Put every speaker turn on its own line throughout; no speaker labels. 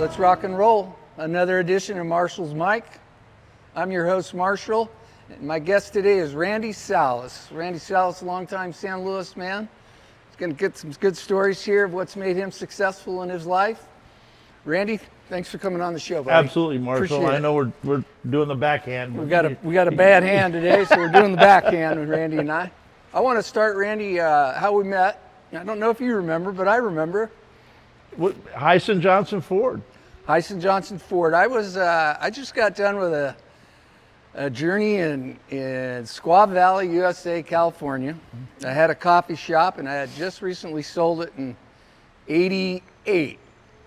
Let's rock and roll. Another edition of Marshall's Mic. I'm your host, Marshall. And my guest today is Randy Salas. Randy Salas, longtime San Luis man. He's going to get some good stories here of what's made him successful in his life. Randy, thanks for coming on the show, buddy.
Absolutely, Marshall. I know we're doing the backhand.
We got a bad hand today, so we're doing the backhand with Randy and I. I want to start, Randy, how we met. I don't know if you remember, but I remember.
Hyson Johnson Ford.
Hyson Johnson Ford. I just got done with a journey in Squaw Valley, USA, California. I had a coffee shop, and I had just recently sold it in '88.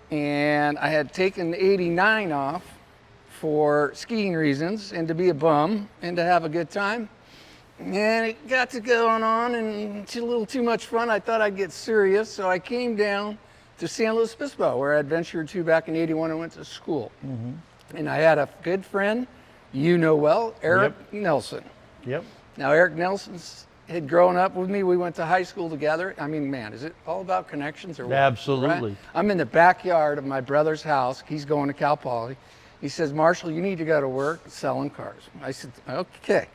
And I had taken '89 off for skiing reasons and to be a bum and to have a good time. And it got to going on and it's a little too much fun. I thought I'd get serious, so I came down to San Luis Obispo, where I ventured to back in '81 and went to school. Mm-hmm. And I had a good friend, you know well, Eric Nelson.
Yep.
Now, Eric Nelson had grown up with me. We went to high school together. I mean, man, is it all about connections or what?
Absolutely.
Right? I'm in the backyard of my brother's house. He's going to Cal Poly. He says, Marshall, you need to go to work selling cars. I said, okay.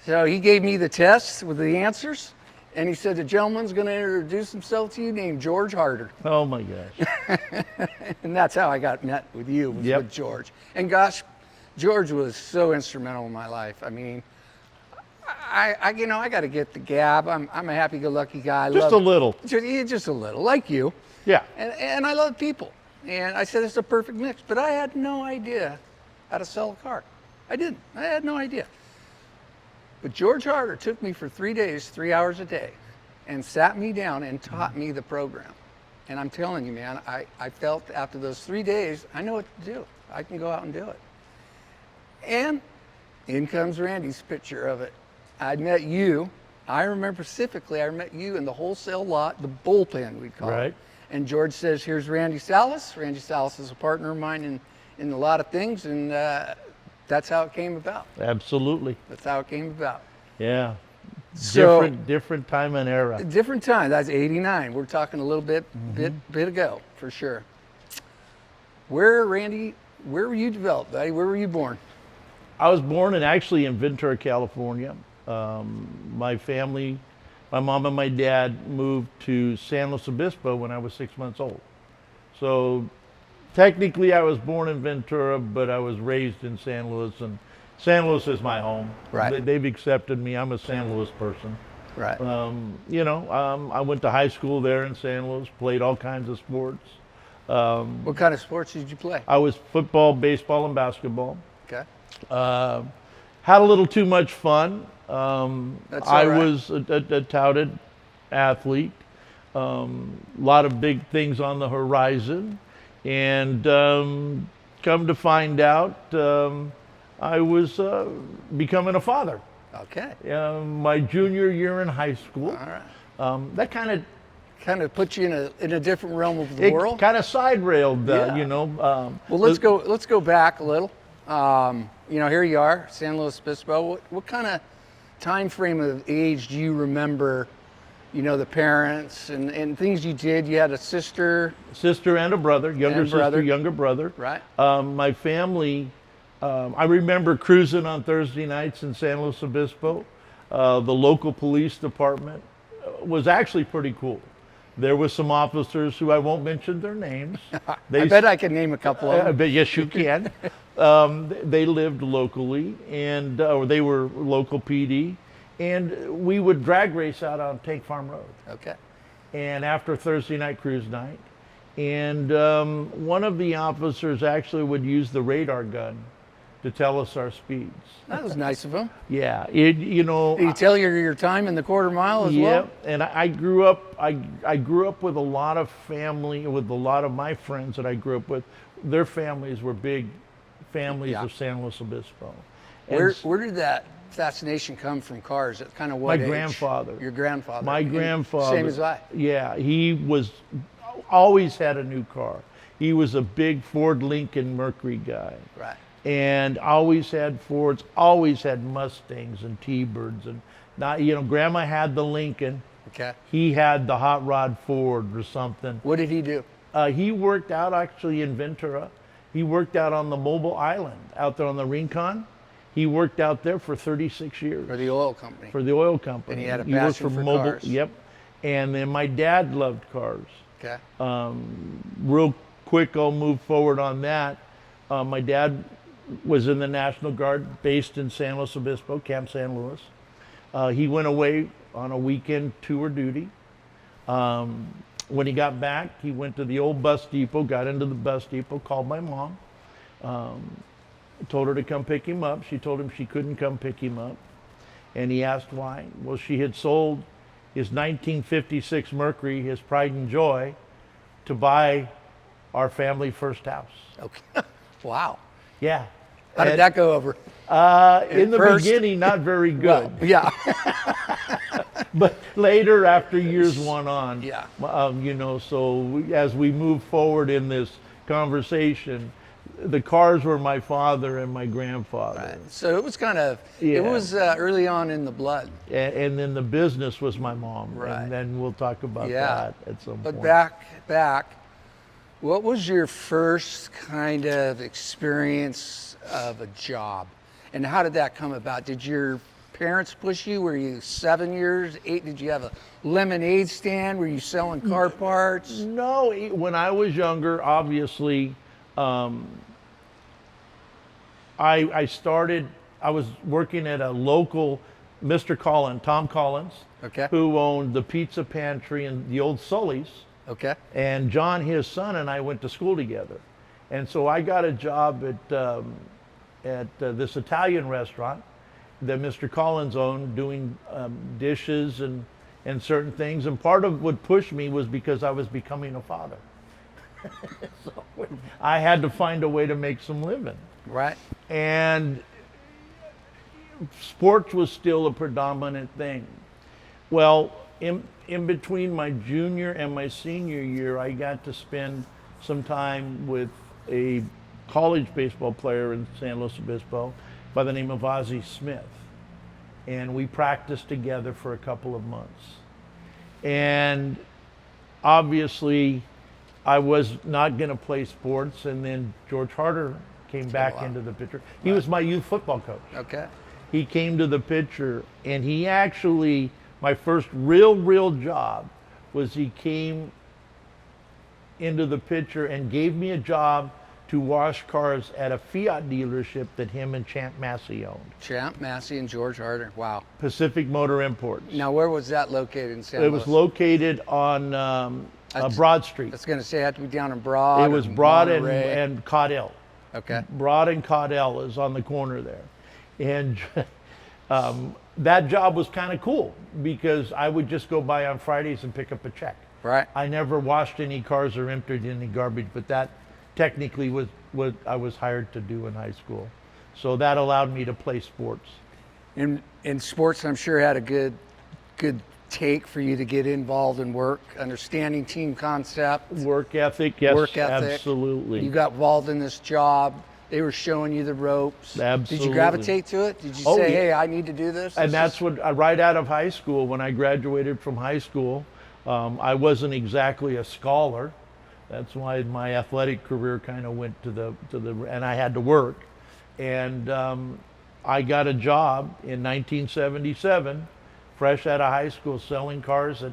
So he gave me the tests with the answers. And he said, the gentleman's going to introduce himself to you named George Harder.
Oh, my gosh.
And that's how I got met with you, was with George. And gosh, George was so instrumental in my life. I mean, I got to get the gab. I'm a happy-go-lucky guy.
Just a little.
Just a little, like you.
Yeah.
And I love people. And I said, it's a perfect mix. But I had no idea how to sell a car. I didn't. I had no idea. But George Harder took me for 3 days, 3 hours a day, and sat me down and taught me the program. And I'm telling you, man, I felt after those 3 days, I know what to do. I can go out and do it. And in comes Randy's picture of it. I met you. I remember specifically, I met you in the wholesale lot, the bullpen, we'd call it. And George says, here's Randy Salas. Randy Salas is a partner of mine in a lot of things, and that's how it came about.
Absolutely.
That's how it came about.
Yeah.
So,
different time and era.
Different time. That's '89. We're talking a little bit ago, for sure. Where were you developed, buddy? Where were you born?
I was born in Ventura, California. My family, my mom and my dad moved to San Luis Obispo when I was 6 months old. So technically I was born in Ventura, but I was raised in San Luis, and San Luis is my home.
Right.
They've accepted me. I'm a San Luis person.
Right.
I went to high school there in San Luis, played all kinds of sports.
What kind of sports did you play?
I was football, baseball, and basketball.
Okay.
Had a little too much fun. I was a touted athlete. A lot of big things on the horizon. And come to find out, I was becoming a father.
Okay.
My junior year in high school.
All right.
That kind
of put you in a different realm of the world.
Kind of side railed,
Well, let's go back a little. Here you are, San Luis Obispo. What kind of time frame of age do you remember? The parents and things you did. You had a sister
and a brother, younger brother.
Right.
My family, I remember cruising on Thursday nights in San Luis Obispo. The local police department was actually pretty cool. There were some officers who I won't mention their names.
I bet I can name a couple of them.
But yes, you can. They lived locally, and or they were local PD. And we would drag race out on Tank Farm Road.
Okay.
And after Thursday night cruise night, and one of the officers actually would use the radar gun to tell us our speeds.
That was nice of him.
Yeah,
Did he tell you your time in the quarter mile as well?
Yeah, and I grew up. I grew up with a lot of family, with a lot of my friends that I grew up with. Their families were big families of San Luis Obispo.
Where did that fascination come from cars? At kind of what age?
My grandfather.
Your grandfather.
My grandfather.
Same as I.
Yeah, he was always had a new car. He was a big Ford Lincoln Mercury guy.
Right.
And always had Fords, always had Mustangs and T-Birds, and not, Grandma had the Lincoln.
Okay.
He had the hot rod Ford or something.
What did he do?
He worked out actually in Ventura. He worked out on the mobile island out there on the Rincon. He worked out there for 36 years.
For the oil company.
For the oil company.
And he had a
worked
passion for cars.
Yep. And then my dad loved cars.
Okay.
Real quick, I'll move forward on that. My dad was in the National Guard based in San Luis Obispo, Camp San Luis. He went away on a weekend tour duty. When he got back, he went to the old bus depot, got into the bus depot, called my mom, told her to come pick him up. She told him she couldn't come pick him up. And he asked why. Well, she had sold his 1956 Mercury, his pride and joy, to buy our family first house.
Okay. Wow.
Yeah.
How did that go over?
In the beginning, not very good.
Well, yeah.
But later, after years went on,
Yeah.
So as we move forward in this conversation, the cars were my father and my grandfather.
Right. So it was kind of,
Yeah.
it was early on in the blood.
And then the business was my mom.
Right.
And then we'll talk about
Yeah.
that at some
But
point.
back, what was your first kind of experience of a job? And how did that come about? Did your parents push you? Were you 7 years, 8? Did you have a lemonade stand? Were you selling car parts?
No, when I was younger, obviously, I was working at a local Mr. Tom Collins,
Okay.
who owned the pizza pantry and the old Sully's.
Okay.
And John, his son, and I went to school together. And so I got a job at this Italian restaurant that Mr. Collins owned, doing dishes and certain things. And part of what pushed me was because I was becoming a father. So I had to find a way to make some living.
Right.
And sports was still a predominant thing. Well, in between my junior and my senior year, I got to spend some time with a college baseball player in San Luis Obispo by the name of Ozzie Smith. And we practiced together for a couple of months. And obviously, I was not going to play sports, and then George Harder came back into the picture. He was my youth football coach.
Okay.
He came to the picture, and he actually, my first real job was he came into the picture and gave me a job to wash cars at a Fiat dealership that him and Champ Massey owned.
Champ Massey and George Harder. Wow.
Pacific Motor Imports.
Now, where was that located in San
It
Luis?
was located on Broad Street.
I was going to say it had to be down in Broad.
It was
or
Broad
Monterey.
and Caudell.
Okay.
Broad and Caudell is on the corner there. And that job was kind of cool because I would just go by on Fridays and pick up a check.
Right.
I never washed any cars or emptied any garbage, but that technically was what I was hired to do in high school. So that allowed me to play sports.
In sports, I'm sure had a good take for you to get involved in work, understanding team concept.
Work ethic, yes,
Work ethic.
absolutely.
You got involved in this job. They were showing you the ropes.
Absolutely.
Did you gravitate to it? Did you
Oh,
say,
yeah.
hey, I need to do this?
And that's what, right out of high school, when I graduated from high school, I wasn't exactly a scholar. That's why my athletic career kind of went to the, and I had to work. And I got a job in 1977, fresh out of high school, selling cars at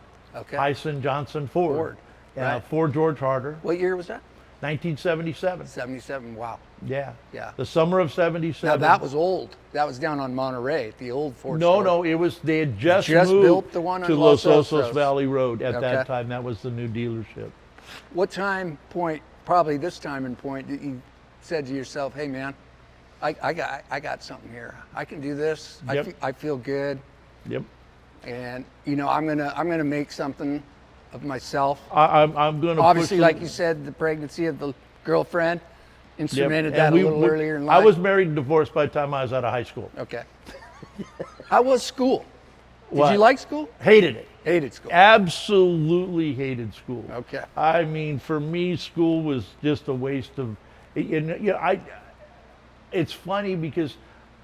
Hyson Johnson Ford.
Right.
For George Harder.
What year was that?
1977.
77. Wow.
Yeah.
Yeah.
The summer of 77.
Now that was old. That was down on Monterey, the old Ford store.
No, it was, they had just moved
built the one on
to
Los
Los Osos
Osos.
Valley Road at that
Okay.
time. That was the new dealership.
What time point, probably this time and point, that you said to yourself, hey man, I got something here. I can do this.
Yep.
I feel good.
Yep.
And I'm gonna make something of myself.
I'm going to
Obviously, like you said, the pregnancy of the girlfriend instrumented that a little earlier in life.
I was married and divorced by the time I was out of high school.
Okay. How was school? Did
What?
you like school?
Hated it.
Hated school.
Absolutely hated school.
Okay.
I mean, for me, school was just a waste of. It's funny because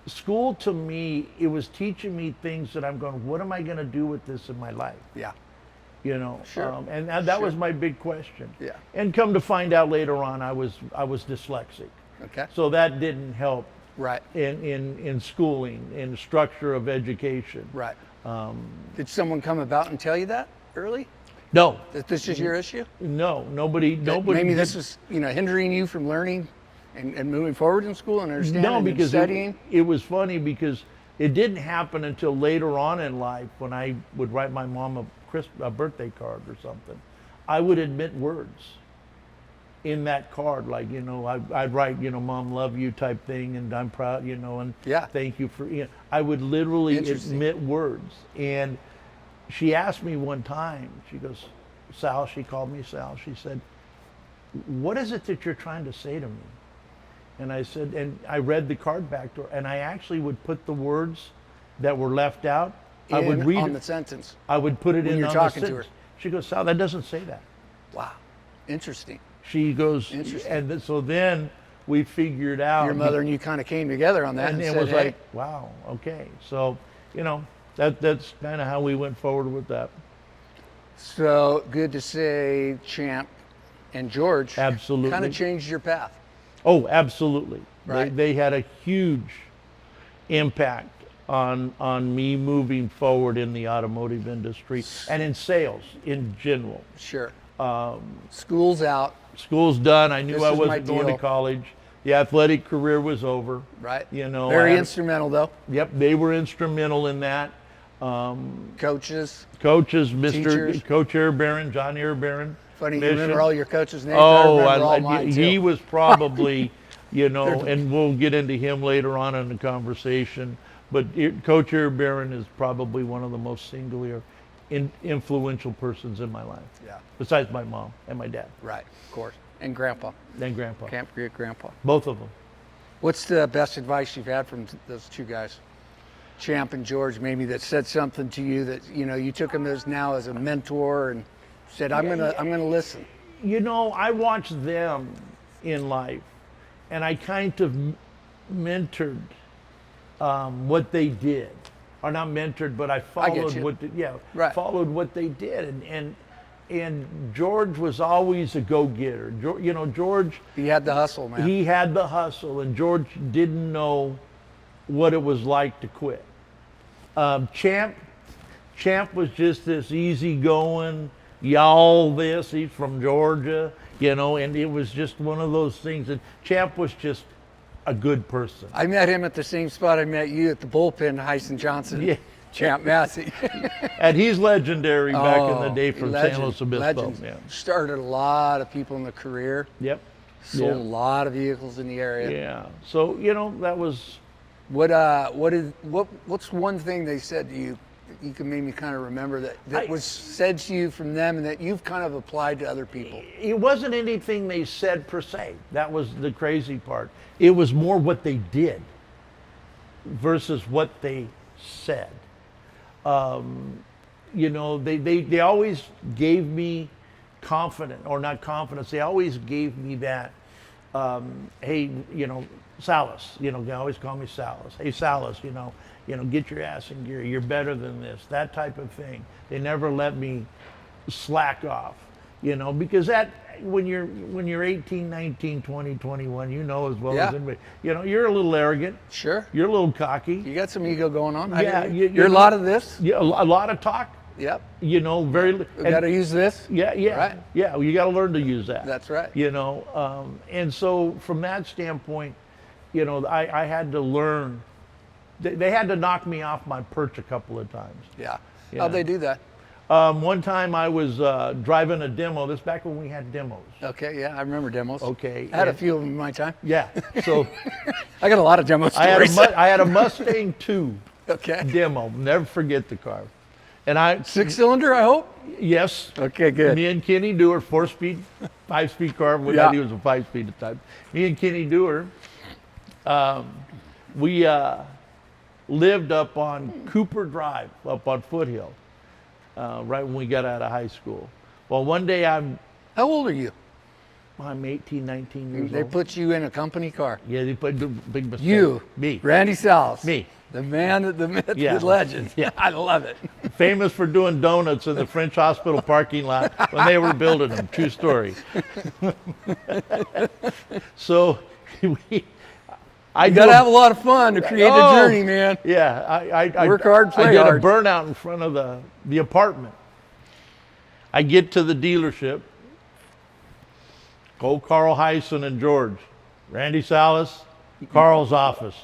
school to me, it was teaching me things that I'm going, what am I going to do with this in my life?
Yeah.
you know.
Sure.
And that was
Sure.
my big question.
Yeah.
And come to find out later on, I was dyslexic.
Okay.
So that didn't help
Right.
in schooling, in structure of education.
Right. Did someone come about and tell you that early?
No,
That this is your issue?
no, nobody.
Maybe this
did-
was, hindering you from learning and moving forward in school and understanding
No, because
and studying?
it was funny because it didn't happen until later on in life when I would write my mom a birthday card or something. I would admit words in that card, like, I'd write, Mom, love you type thing, and I'm proud, and
Yeah.
thank you for, I would literally
Interesting.
admit words. And she asked me one time, she goes, Sal, she called me Sal, she said, what is it that you're trying to say to me? And I said, and I read the card back to her, and I actually would put the words that were left out, I would read
on
it,
the sentence.
I would put it
when
in
you're
on
talking
the
to her.
sentence. She goes, Sal, that doesn't say that.
Wow. Interesting.
She goes,
Interesting.
and so then we figured out.
Your mother and you kind of came together on that
and
and
it
said,
was
hey,
like, wow, okay. So, that's kind of how we went forward with that.
so good to say Champ and George
Absolutely.
kind of changed your path.
Oh, absolutely.
Right.
They had a huge impact on me moving forward in the automotive industry and in sales in general.
Sure. School's out,
School's done. I knew
This
I
is my
wasn't going to
deal.
college. The athletic career was over.
right?
I
Very
had-
instrumental though.
Yep, they were instrumental in that.
Coaches.
Coaches, Mr.
Teachers.
Coach Airbaron, John Airbaron.
Funny, you
Mission.
remember all your coaches' names?
Oh,
I remember all mine
he
too.
was probably, and we'll get into him later on in the conversation. But Coach Airbaron is probably one of the most singular, influential persons in my life.
Yeah.
Besides my mom and my dad,
Right, of course. And Grandpa,
and Grandpa.
Great Grandpa.
Both of them.
What's the best advice you've had from those two guys, Champ and George, maybe that said something to you that you took them as now as a mentor and said, I'm gonna listen.
I watched them in life, and I kind of mentored what they did, or not mentored, but I followed
you. Right.
followed what they did, and George was always a go-getter. George.
He had the hustle, man.
He had the hustle, and George didn't know what it was like to quit. Champ was just this easygoing, y'all this, he's from Georgia, and it was just one of those things. And Champ was just a good person.
I met him at the same spot I met you at the bullpen, Heisen Johnson,
Yeah.
Champ Massey.
And he's legendary back in the day from
legend,
San Luis Obispo.
legend.
Yeah.
Started a lot of people in the career,
Yep.
sold a
Yeah.
lot of vehicles in the area.
Yeah. So, that was.
What's one thing they said to you that you can maybe kind of remember that was said to you from them and that you've kind of applied to other people?
It wasn't anything they said per se. That was the crazy part. It was more what they did versus what they said. They always gave me confidence, or not confidence. They always gave me that, hey, Salas, they always call me Salas. Hey, Salas, get your ass in gear. You're better than this, that type of thing. They never let me slack off, because that, when you're 18, 19, 20, 21, as well
Yeah.
as anybody, you're a little arrogant.
Sure.
You're a little cocky.
You got some ego going on.
Yeah,
You're a lot of this.
Yeah, a lot of talk.
Yep.
Very.
We got to use this.
Yeah, yeah,
Right.
yeah. You got to learn to use that.
That's right.
And so from that standpoint, I had to learn. They had to knock me off my perch a couple of times.
Yeah.
Yeah.
How'd they do that?
One time I was driving a demo. This back when we had demos.
Okay. Yeah, I remember demos.
Okay.
I had a
and-
few of them in my time.
Yeah. So
I got a lot of demo
I had
stories.
I had a Mustang 2
Okay.
demo. Never forget the car. And I
6-cylinder, I hope.
yes.
Okay, good.
Me and Kenny Dewar, 4-speed, 5-speed car. Well,
Yeah.
he was a 5-speed at the time. Me and Kenny Dewar, we lived up on Cooper Drive, up on Foothill, right when we got out of high school. Well, one day I'm
How old are you?
18, 19 years
They
old.
put you in a company car.
Yeah, they put the big mistake.
You,
Me.
Randy Salas,
Me.
the man, the myth,
Yeah.
the legend.
Yeah.
I love it.
famous for doing donuts in the French hospital parking lot when they were building them. True story. So
You got to have a lot of fun to create a journey, man.
Yeah, I
Work hard, play
I did
hard.
a burnout in front of the apartment. I get to the dealership. Go Carl Hyson and George. Randy Salas, Carl's office.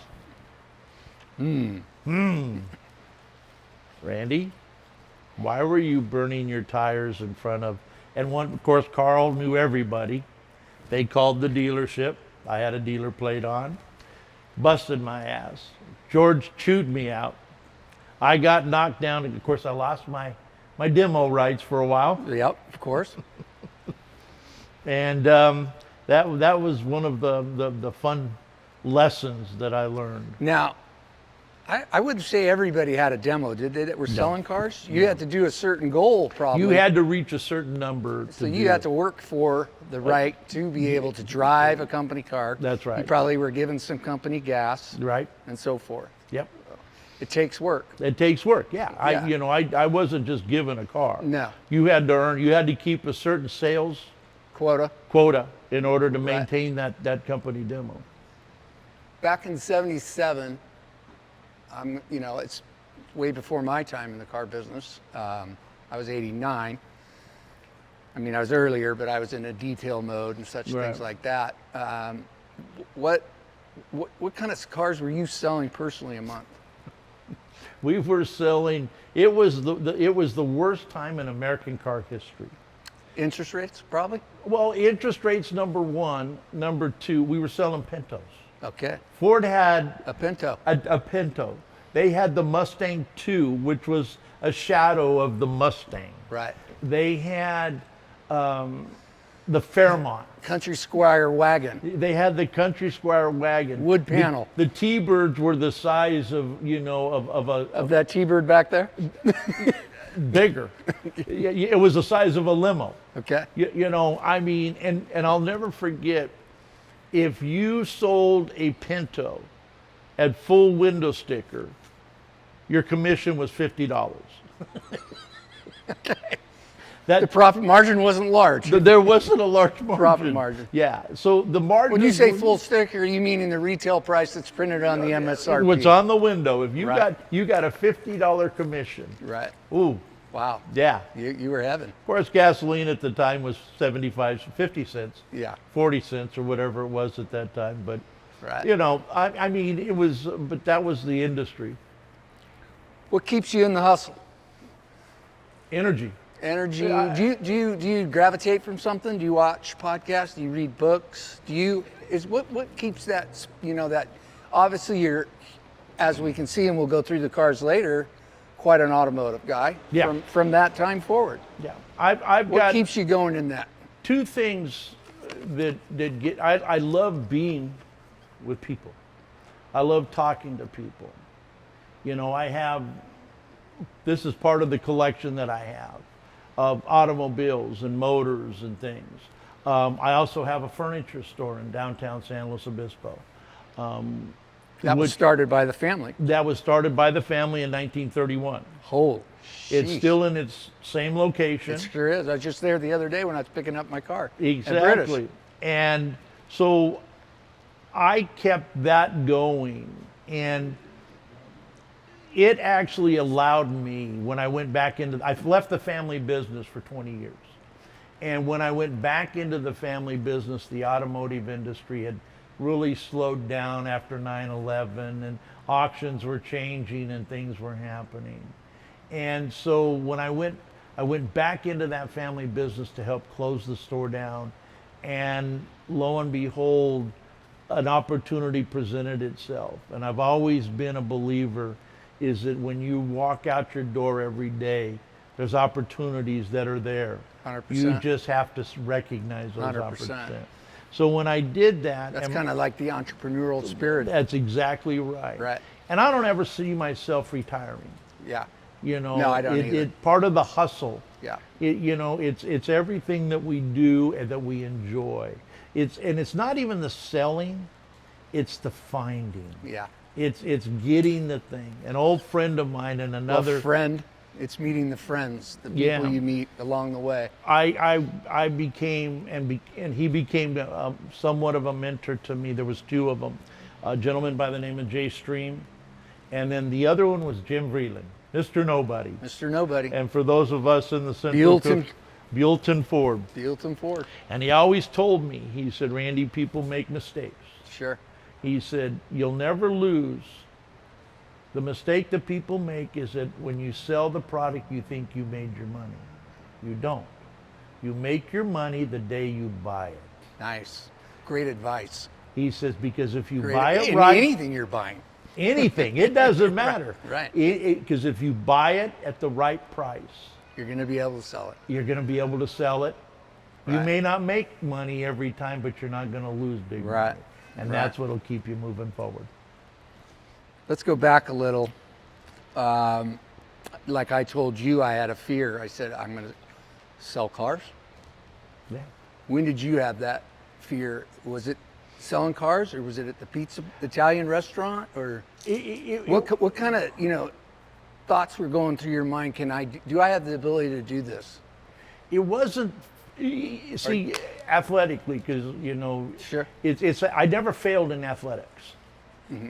Randy, why were you burning your tires in front of, and one, of course, Carl knew everybody. They called the dealership. I had a dealer plate on. Busted my ass. George chewed me out. I got knocked down. Of course, I lost my demo rights for a while.
Yep, of course.
And that was one of the fun lessons that I learned.
Now, I wouldn't say everybody had a demo, did they, that were selling cars? You had to do a certain goal, probably.
You had to reach a certain number.
So you had to work for the right to be able to drive a company car.
That's right.
You probably were given some company gas.
Right.
And so forth.
Yep.
It takes work.
It takes work. Yeah. I wasn't just given a car.
No.
You had to earn. You had to keep a certain sales
Quota.
in order to maintain that company demo.
Back in '77, it's way before my time in the car business. I was 89. I mean, I was earlier, but I was in a detail mode and such things like that. What kind of cars were you selling personally a month?
We were selling. It was the worst time in American car history.
Interest rates, probably?
Well, interest rates, number one. Number two, we were selling Pintos.
Okay.
Ford had
a Pinto.
A Pinto. They had the Mustang II, which was a shadow of the Mustang.
Right.
They had the Fairmont.
Country Squire wagon.
They had the Country Squire wagon.
Wood panel.
The T-Birds were the size of
that T-Bird back there?
Bigger. It was the size of a limo.
Okay.
I mean, and I'll never forget, if you sold a Pinto at full window sticker, your commission was $50.
Okay. The profit margin wasn't large.
There wasn't a large margin.
Profit margin.
Yeah. So the margin.
When you say full sticker, you mean in the retail price that's printed on the MSRP?
What's on the window. If you got a $50 commission.
Right.
Ooh.
Wow.
Yeah.
You were heaven.
Of course, gasoline at the time was 50 cents.
Yeah.
40 cents or whatever it was at that time. But,
right.
I mean, it was, but that was the industry.
What keeps you in the hustle?
Energy.
Energy. Do you gravitate from something? Do you watch podcasts? Do you read books? What keeps that? That obviously you're, as we can see, and we'll go through the cars later, quite an automotive guy.
Yeah.
From that time forward.
Yeah. I've
what
got
keeps you going in that?
Two things that get. I love being with people. I love talking to people. I have. This is part of the collection that I have of automobiles and motors and things. I also have a furniture store in downtown San Luis Obispo.
That was started by the family.
That was started by the family in 1931.
Holy
It's still in its same location.
It sure is. I was just there the other day when I was picking up my car.
Exactly. And so I kept that going, and it actually allowed me, when I went back I've left the family business for 20 years. And when I went back into the family business, the automotive industry had really slowed down after 9/11, and auctions were changing and things were happening. And so when I went back into that family business to help close the store down, and lo and behold, an opportunity presented itself. And I've always been a believer is that when you walk out your door every day, there's opportunities that are there.
100%.
You just have to recognize those
100%.
opportunities. So when I did that,
that's kind of like the entrepreneurial spirit.
That's exactly right.
Right.
And I don't ever see myself retiring.
Yeah.
No,
I don't either.
Part of the hustle.
Yeah.
It's everything that we do and that we enjoy. It's not even the selling, it's the finding.
Yeah.
It's getting the thing. An old friend of mine and another
friend. It's meeting the friends, the people
Yeah.
you meet along the way.
I became, and he became somewhat of a mentor to me. There was two of them, a gentleman by the name of Jay Stream, and then the other one was Jim Vreeland, Mr. Nobody.
Mr. Nobody.
And for those of us in the Central
Buellton.
Buellton Ford.
Buellton Ford.
And he always told me, he said, Randy, people make mistakes.
Sure.
He said, you'll never lose. The mistake that people make is that when you sell the product, you think you made your money. You don't. You make your money the day you buy it.
Nice. Great advice.
He says, because if you
Great.
buy it
In
right,
anything you're buying.
anything, it doesn't matter.
Right.
Because if you buy it at the right price,
You're going to be able to sell it.
you're going to be able to sell it. You
Right.
may not make money every time, but you're not going to lose big
Right.
money. And
Right.
that's what'll keep you moving forward.
Let's go back a little. Like I told you, I had a fear. I said, I'm going to sell cars.
Yeah.
When did you have that fear? Was it selling cars, or was it at the pizza Italian restaurant, or what kind of thoughts were going through your mind? Do I have the ability to do this?
It wasn't, see, athletically, because,
Sure.
it's I never failed in athletics.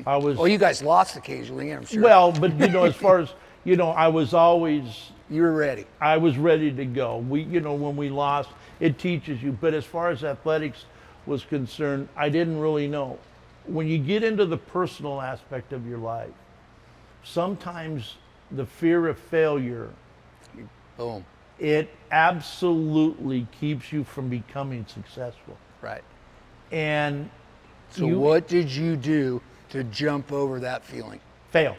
I was,
Well, you guys lost occasionally, I'm sure.
well, but, as far as, I was always,
You were ready.
I was ready to go. When we lost, it teaches you. But as far as athletics was concerned, I didn't really know. When you get into the personal aspect of your life, sometimes the fear of failure,
Boom.
it absolutely keeps you from becoming successful.
Right.
And
So
you
what did you do to jump over that feeling?
fail.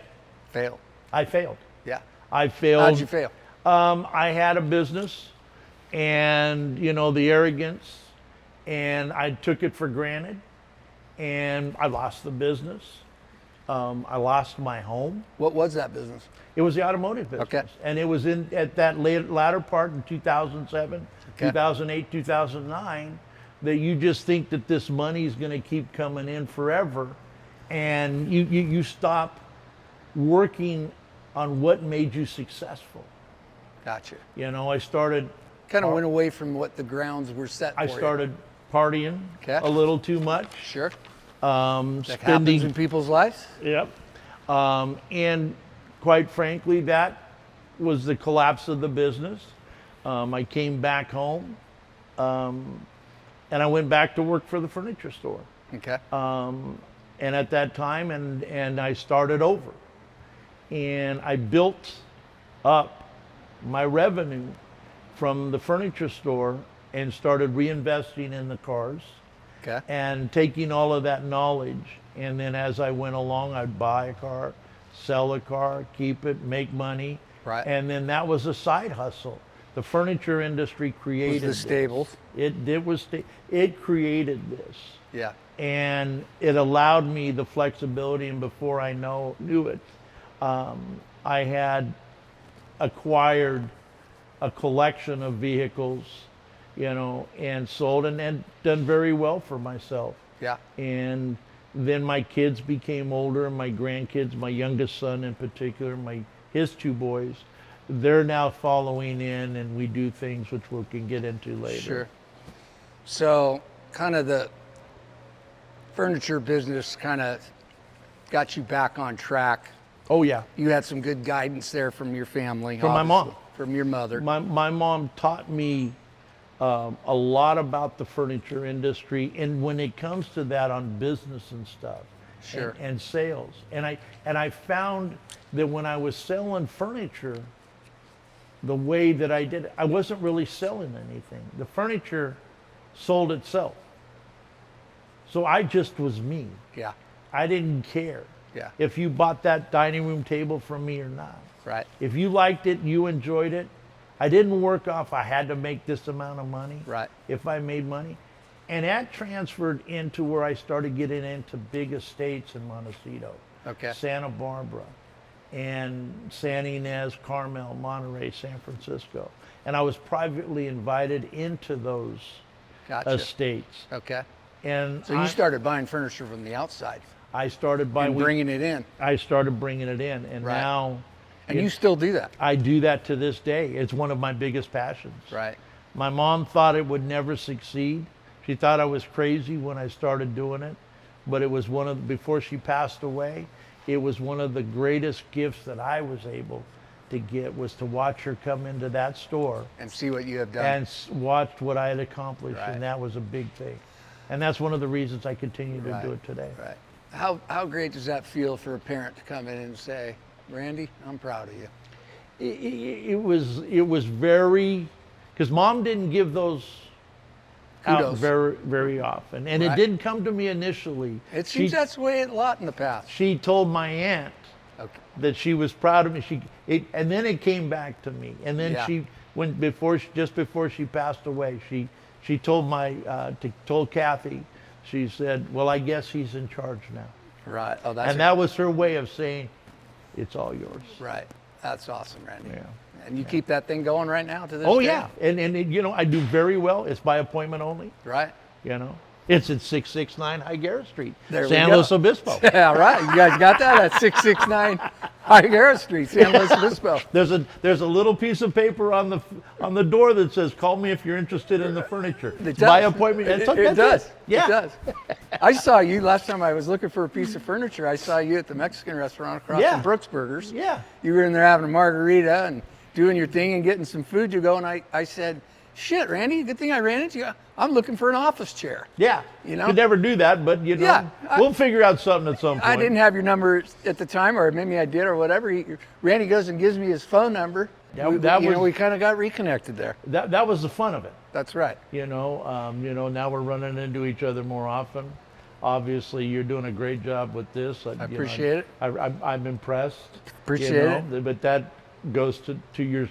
Fail.
I failed.
Yeah.
I failed.
How'd you fail?
I had a business, and the arrogance, and I took it for granted, and I lost the business. I lost my home.
What was that business?
It was the automotive business,
Okay.
and it was at that latter part in 2007,
Okay.
2008, 2009, that you just think that this money is going to keep coming in forever, and you stop working on what made you successful.
Gotcha.
I started
Kind of went away from what the grounds were set for.
I started partying
Okay.
a little too much.
Sure. That happens in
Spending,
people's lives.
yep. And quite frankly, that was the collapse of the business. I came back home, and I went back to work for the furniture store.
Okay.
And at that time, and I started over. And I built up my revenue from the furniture store and started reinvesting in the cars
Okay.
and taking all of that knowledge. And then as I went along, I'd buy a car, sell a car, keep it, make money.
Right.
And then that was a side hustle. The furniture industry created
the
this.
stables.
It created this.
Yeah.
And it allowed me the flexibility, and before I knew it, I had acquired a collection of vehicles, and sold and done very well for myself.
Yeah.
And then my kids became older, my grandkids, my youngest son in particular, his two boys, they're now following in, and we do things which we can get into later.
Sure. So kind of the furniture business kind of got you back on track.
Oh yeah.
You had some good guidance there from your family.
From my mom.
obviously, From your mother.
My mom taught me a lot about the furniture industry, and when it comes to that on business and stuff,
Sure.
and sales, and I found that when I was selling furniture, the way that I did it, I wasn't really selling anything. The furniture sold itself. So I just was me.
Yeah.
I didn't care
Yeah.
if you bought that dining room table from me or not.
Right.
If you liked it, you enjoyed it. I didn't work off, I had to make this amount of money.
Right.
If I made money. And that transferred into where I started getting into big estates in Montecito,
Okay.
Santa Barbara, and San Ynez, Carmel, Monterey, San Francisco. And I was privately invited into those
Gotcha.
estates.
Okay.
And
So you started buying furniture from the outside
I started buying.
and bringing it in.
I started bringing it in, and
Right.
now
And you still do that.
I do that to this day. It's one of my biggest passions.
Right.
My mom thought it would never succeed. She thought I was crazy when I started doing it, but it was before she passed away, it was one of the greatest gifts that I was able to get, was to watch her come into that store
And see what you have done.
and watched what I had accomplished,
Right.
and that was a big thing. And that's one of the reasons I continue to
Right.
do it today.
Right. How great does that feel for a parent to come in and say, Randy, I'm proud of you?
It was very, because Mom didn't give those out
Kudos.
very often, and
Right.
it didn't come to me initially.
It seems that's the way a lot in the past.
She told my aunt
Okay.
that she was proud of me. And then it came back to me. And then
Yeah.
just before she passed away, she told told Kathy, she said, "Well, I guess he's in charge now."
Right. Oh, that's
And that was her way of saying, "It's all yours."
right. That's awesome, Randy.
Yeah.
And you keep that thing going right now to this
Oh
day?
yeah, and I do very well. It's by appointment only.
Right.
It's at 669 High Garrett Street,
There we
San
go.
Luis Obispo.
Yeah, right. You guys got that at 669 High Garrett Street, San Luis Obispo.
There's a little piece of paper on the door that says, "Call me if you're interested in the furniture."
It
By
does.
appointment.
It
That's
does.
Yeah.
It does. I saw you last time I was looking for a piece of furniture. I saw you at the Mexican restaurant across
Yeah.
from Brooks Burgers.
Yeah.
You were in there having a margarita and doing your thing and getting some food to go. And I said, shit, Randy, good thing I ran into you. I'm looking for an office chair.
Yeah.
You know?
Could never do that, but
Yeah,
we'll figure out something at some point.
I didn't have your number at the time, or maybe I did, or whatever. Randy goes and gives me his phone number.
Yeah,
We kind of got reconnected there.
That was the fun of it.
That's right.
Now we're running into each other more often. Obviously, you're doing a great job with this.
I appreciate it.
I'm impressed.
Appreciate it.
But that goes to your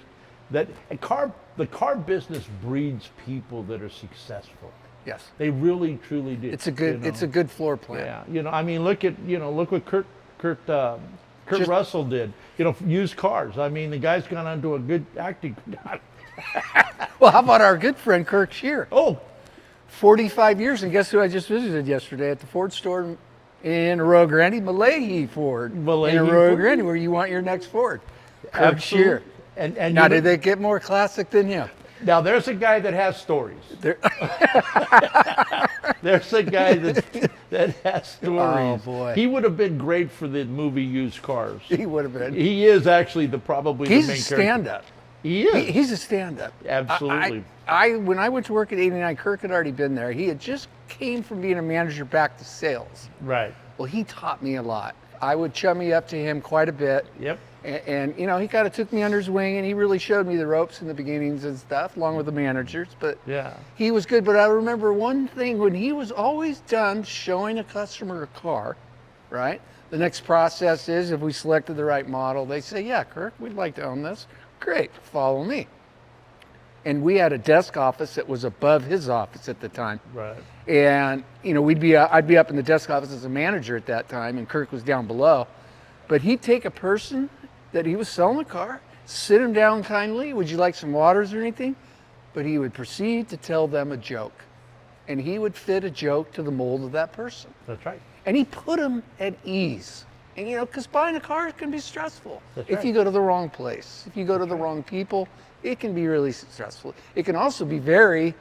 the car business breeds people that are successful.
Yes.
They really truly do.
It's a good floor plan.
Yeah. I mean, look what Kurt Russell did. Used cars. I mean, the guy's gone on to a good acting.
Well, how about our good friend Kirk Shear?
Oh,
45 years, and guess who I just visited yesterday at the Ford store in Arroyo Grande? Malahi Ford.
Malahi
in Arroyo
Ford.
Grande, where you want your next Ford. Kirk
absolutely.
Shear.
And
Now, did they get more classic than you?
Now there's a guy that has stories.
There-
There's a guy that has stories.
Oh, boy.
He would have been great for the movie Used Cars.
He would have been.
He is actually probably
He's
the
a
main character.
stand-up.
He is.
He's a stand-up.
Absolutely.
When I went to work at 89, Kirk had already been there. He had just came from being a manager back to sales.
Right.
Well, he taught me a lot. I would chummy up to him quite a bit.
Yep.
And he kind of took me under his wing, and he really showed me the ropes in the beginnings and stuff, along with the managers. But
Yeah.
he was good. But I remember one thing, when he was always done showing a customer a car, right? The next process is, if we selected the right model, they say, yeah, Kirk, we'd like to own this. Great, follow me. And we had a desk office that was above his office at the time.
Right.
And I'd be up in the desk office as a manager at that time, and Kirk was down below. But he'd take a person that he was selling a car, sit him down kindly. Would you like some waters or anything? But he would proceed to tell them a joke, and he would fit a joke to the mold of that person.
That's right.
And he put them at ease. And because buying a car can be stressful.
That's
if
right.
you go to the wrong place, if you go to the wrong people, it can be really stressful. It can also be very,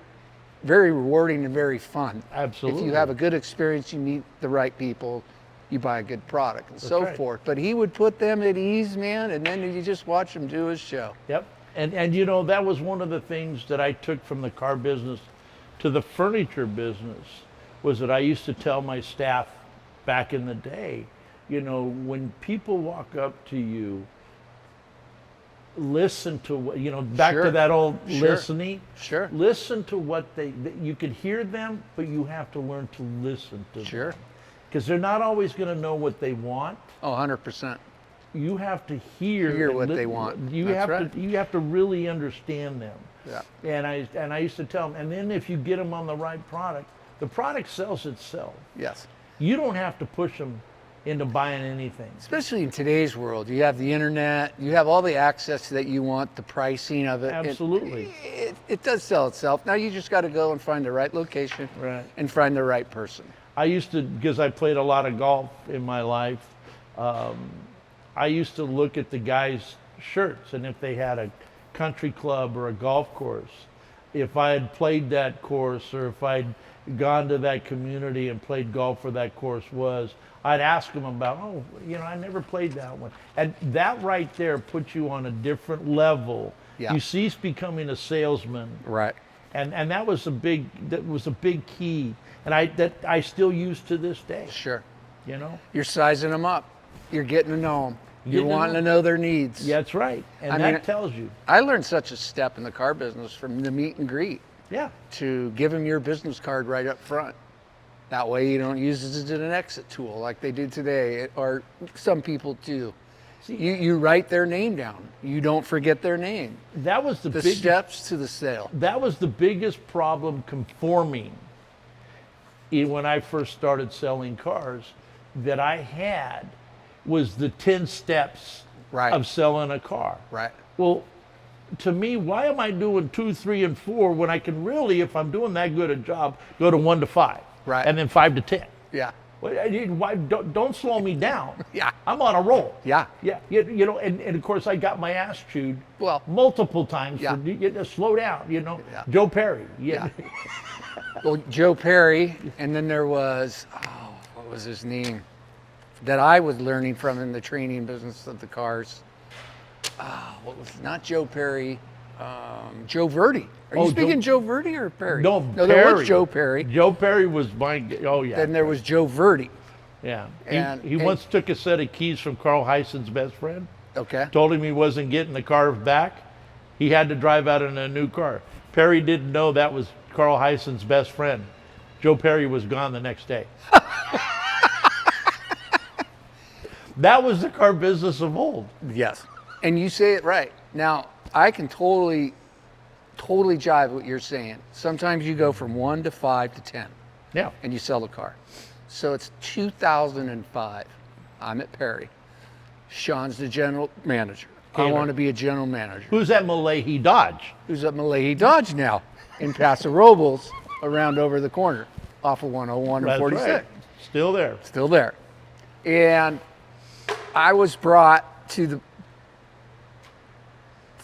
very rewarding and very fun.
Absolutely.
If you have a good experience, you meet the right people, you buy a good product, and so
right.
forth. But he would put them at ease, man, and then you just watch him do his show.
Yep. And that was one of the things that I took from the car business to the furniture business, was that I used to tell my staff back in the day, when people walk up to you, listen to what, back
Sure.
to that old
Sure.
listening.
Sure.
Listen to what you can hear them, but you have to learn to listen to them.
Sure.
Because they're not always going to know what they want.
Oh, 100%.
You have to hear
Hear what
and
they want.
You
That's
have
right.
to. You have to really understand them.
Yeah.
And I used to tell them. And then if you get them on the right product, the product sells itself.
Yes.
You don't have to push them into buying anything.
Especially in today's world, you have the internet, you have all the access that you want, the pricing of it.
Absolutely.
It does sell itself. Now you just got to go and find the right location,
Right.
and find the right person.
I used to, because I played a lot of golf in my life, I used to look at the guys shirts, and if they had a country club or a golf course, if I had played that course, or if I'd gone to that community and played golf where that course was, I'd ask them about, oh, I never played that one. And that right there puts you on a different level.
Yeah.
You cease becoming a salesman.
Right.
And that was a big key. And I still use to this day.
Sure.
You're
sizing them up. You're getting to know them. You're wanting to know their needs.
Yeah, that's right. And that tells you.
I learned such a step in the car business from the meet and greet.
Yeah.
To give them your business card right up front. That way you don't use it as an exit tool like they do today, or some people do. You write their name down. You don't forget their name.
That was the biggest
steps to the sale.
That was the biggest problem conforming when I first started selling cars that I had, was the 10 steps of selling a car.
Right.
Well, to me, why am I doing 2, 3, and 4 when I can really, if I'm doing that good a job, go to 1 to 5,
right,
and then 5 to 10?
Yeah.
Why don't slow me down?
Yeah.
I'm on a roll.
Yeah.
Yeah. And of course I got my ass chewed multiple times for slow down.
Yeah.
Joe Perry.
Yeah. Well, Joe Perry, and then there was what was his name that I was learning from in the training business of the cars. What was not Joe Perry? Joe Verdi. Are you speaking Joe Verdi or Perry?
No,
there was Joe Perry.
Joe Perry was my. Oh yeah.
Then there was Joe Verdi.
Yeah.
And
he once took a set of keys from Carl Heisen's best friend.
Okay.
Told him he wasn't getting the car back. He had to drive out in a new car. Perry didn't know that was Carl Heisen's best friend. Joe Perry was gone the next day. That was the car business of old.
Yes. And you say it right. Now, I can totally jive what you're saying. Sometimes you go from 1 to 5 to 10.
Yeah.
And you sell the car. So it's 2005. I'm at Perry. Sean's the general manager. I want to be a general manager.
Who's at Malahi Dodge?
Who's at Malahi Dodge now in Paso Robles, around over the corner off of 101 and 46.
Right. Still there.
Still there. And I was brought to the...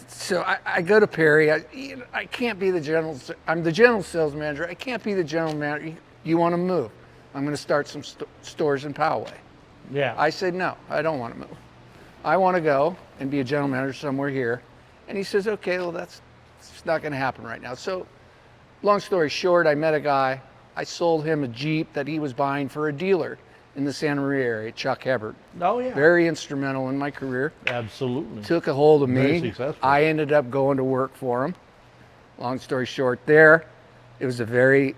So I go to Perry. I can't be the general... I'm the general sales manager. I can't be the general manager. You want to move? I'm going to start some stores in Poway.
Yeah.
I said, no, I don't want to move. I want to go and be a general manager somewhere here. And he says, okay, well, it's not going to happen right now. So long story short, I met a guy. I sold him a Jeep that he was buying for a dealer in the Santa Maria area, Chuck Hebert.
Oh, yeah.
Very instrumental in my career.
Absolutely.
Took a hold of me.
Very successful.
I ended up going to work for him. Long story short there, it was a very,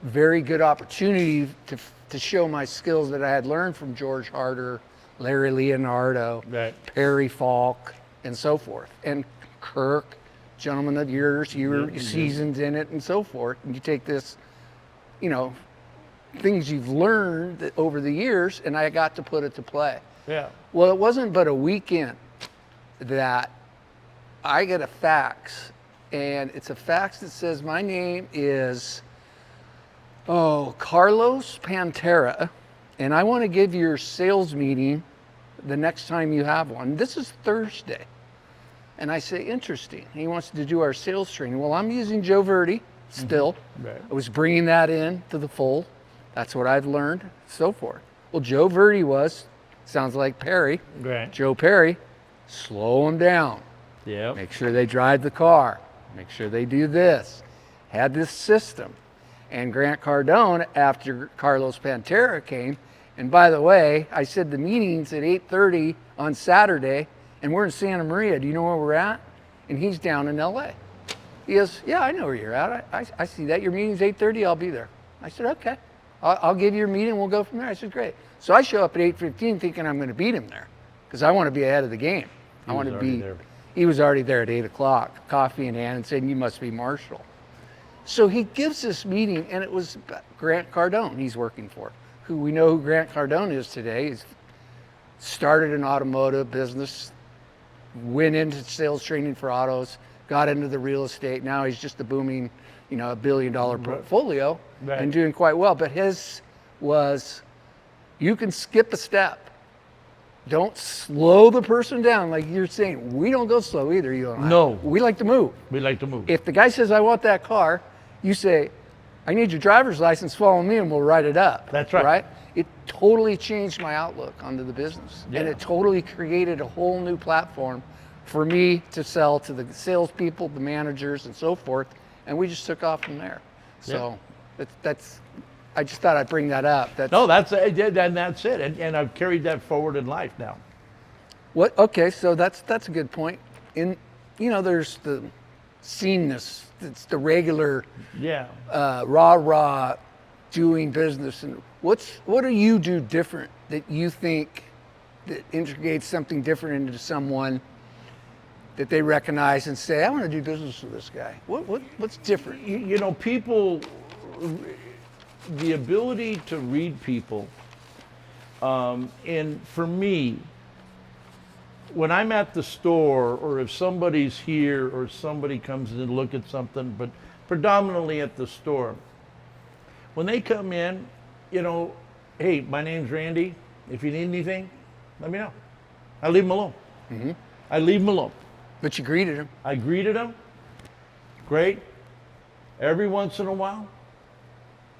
very good opportunity to show my skills that I had learned from George Harder, Larry Leonardo, Perry Falk, and so forth. And Kirk, gentlemen of yours, you were seasoned in it and so forth. And you take this, things you've learned over the years, and I got to put it to play.
Yeah.
Well, it wasn't but a weekend that I get a fax, and it's a fax that says my name is Carlos Pantera, and I want to give your sales meeting the next time you have one. This is Thursday. And I say, interesting. He wants to do our sales training. Well, I'm using Joe Verdi still.
Right.
I was bringing that in to the fold. That's what I've learned, so forth. Well, Joe Verdi sounds like Perry.
Right.
Joe Perry, slow them down.
Yeah.
Make sure they drive the car. Make sure they do this. Had this system. And Grant Cardone, after Carlos Pantera came, and by the way, I said the meeting's at 8:30 on Saturday, and we're in Santa Maria. Do you know where we're at? And he's down in LA. He goes, yeah, I know where you're at. I see that. Your meeting's 8:30. I'll be there. I said, okay. I'll give you your meeting. We'll go from there. I said, great. So I show up at 8:15 thinking I'm going to beat him there because I want to be ahead of the game. I want to be. He was already there at 8 o'clock, coffee in hand, and saying, you must be Marshall. So he gives this meeting, and it was Grant Cardone he's working for, who we know who Grant Cardone is today. He's started an automotive business, went into sales training for autos, got into the real estate. Now he's just a booming, $1 billion portfolio and doing quite well. But his was, you can skip a step. Don't slow the person down like you're saying. We don't go slow either, you and I.
No.
We like to move.
We like to move.
If the guy says, I want that car, you say, I need your driver's license, follow me, and we'll write it up.
That's right.
Right? It totally changed my outlook onto the business.
Yeah.
And it totally created a whole new platform for me to sell to the salespeople, the managers, and so forth. And we just took off from there. So that's I just thought I'd bring that up.
No, that's it, and that's it. And I've carried that forward in life now.
What? Okay, so that's a good point. There's the sceneness. It's the regular, rah doing business. And what do you do different that you think that integrates something different into someone that they recognize and say, I want to do business with this guy? What's different?
People, the ability to read people, and for me, when I'm at the store, or if somebody's here, or somebody comes in to look at something, but predominantly at the store, when they come in, hey, my name's Randy. If you need anything, let me know. I leave them alone.
Mm-hmm.
I leave them alone.
But you greeted him.
I greeted them. Great. Every once in a while,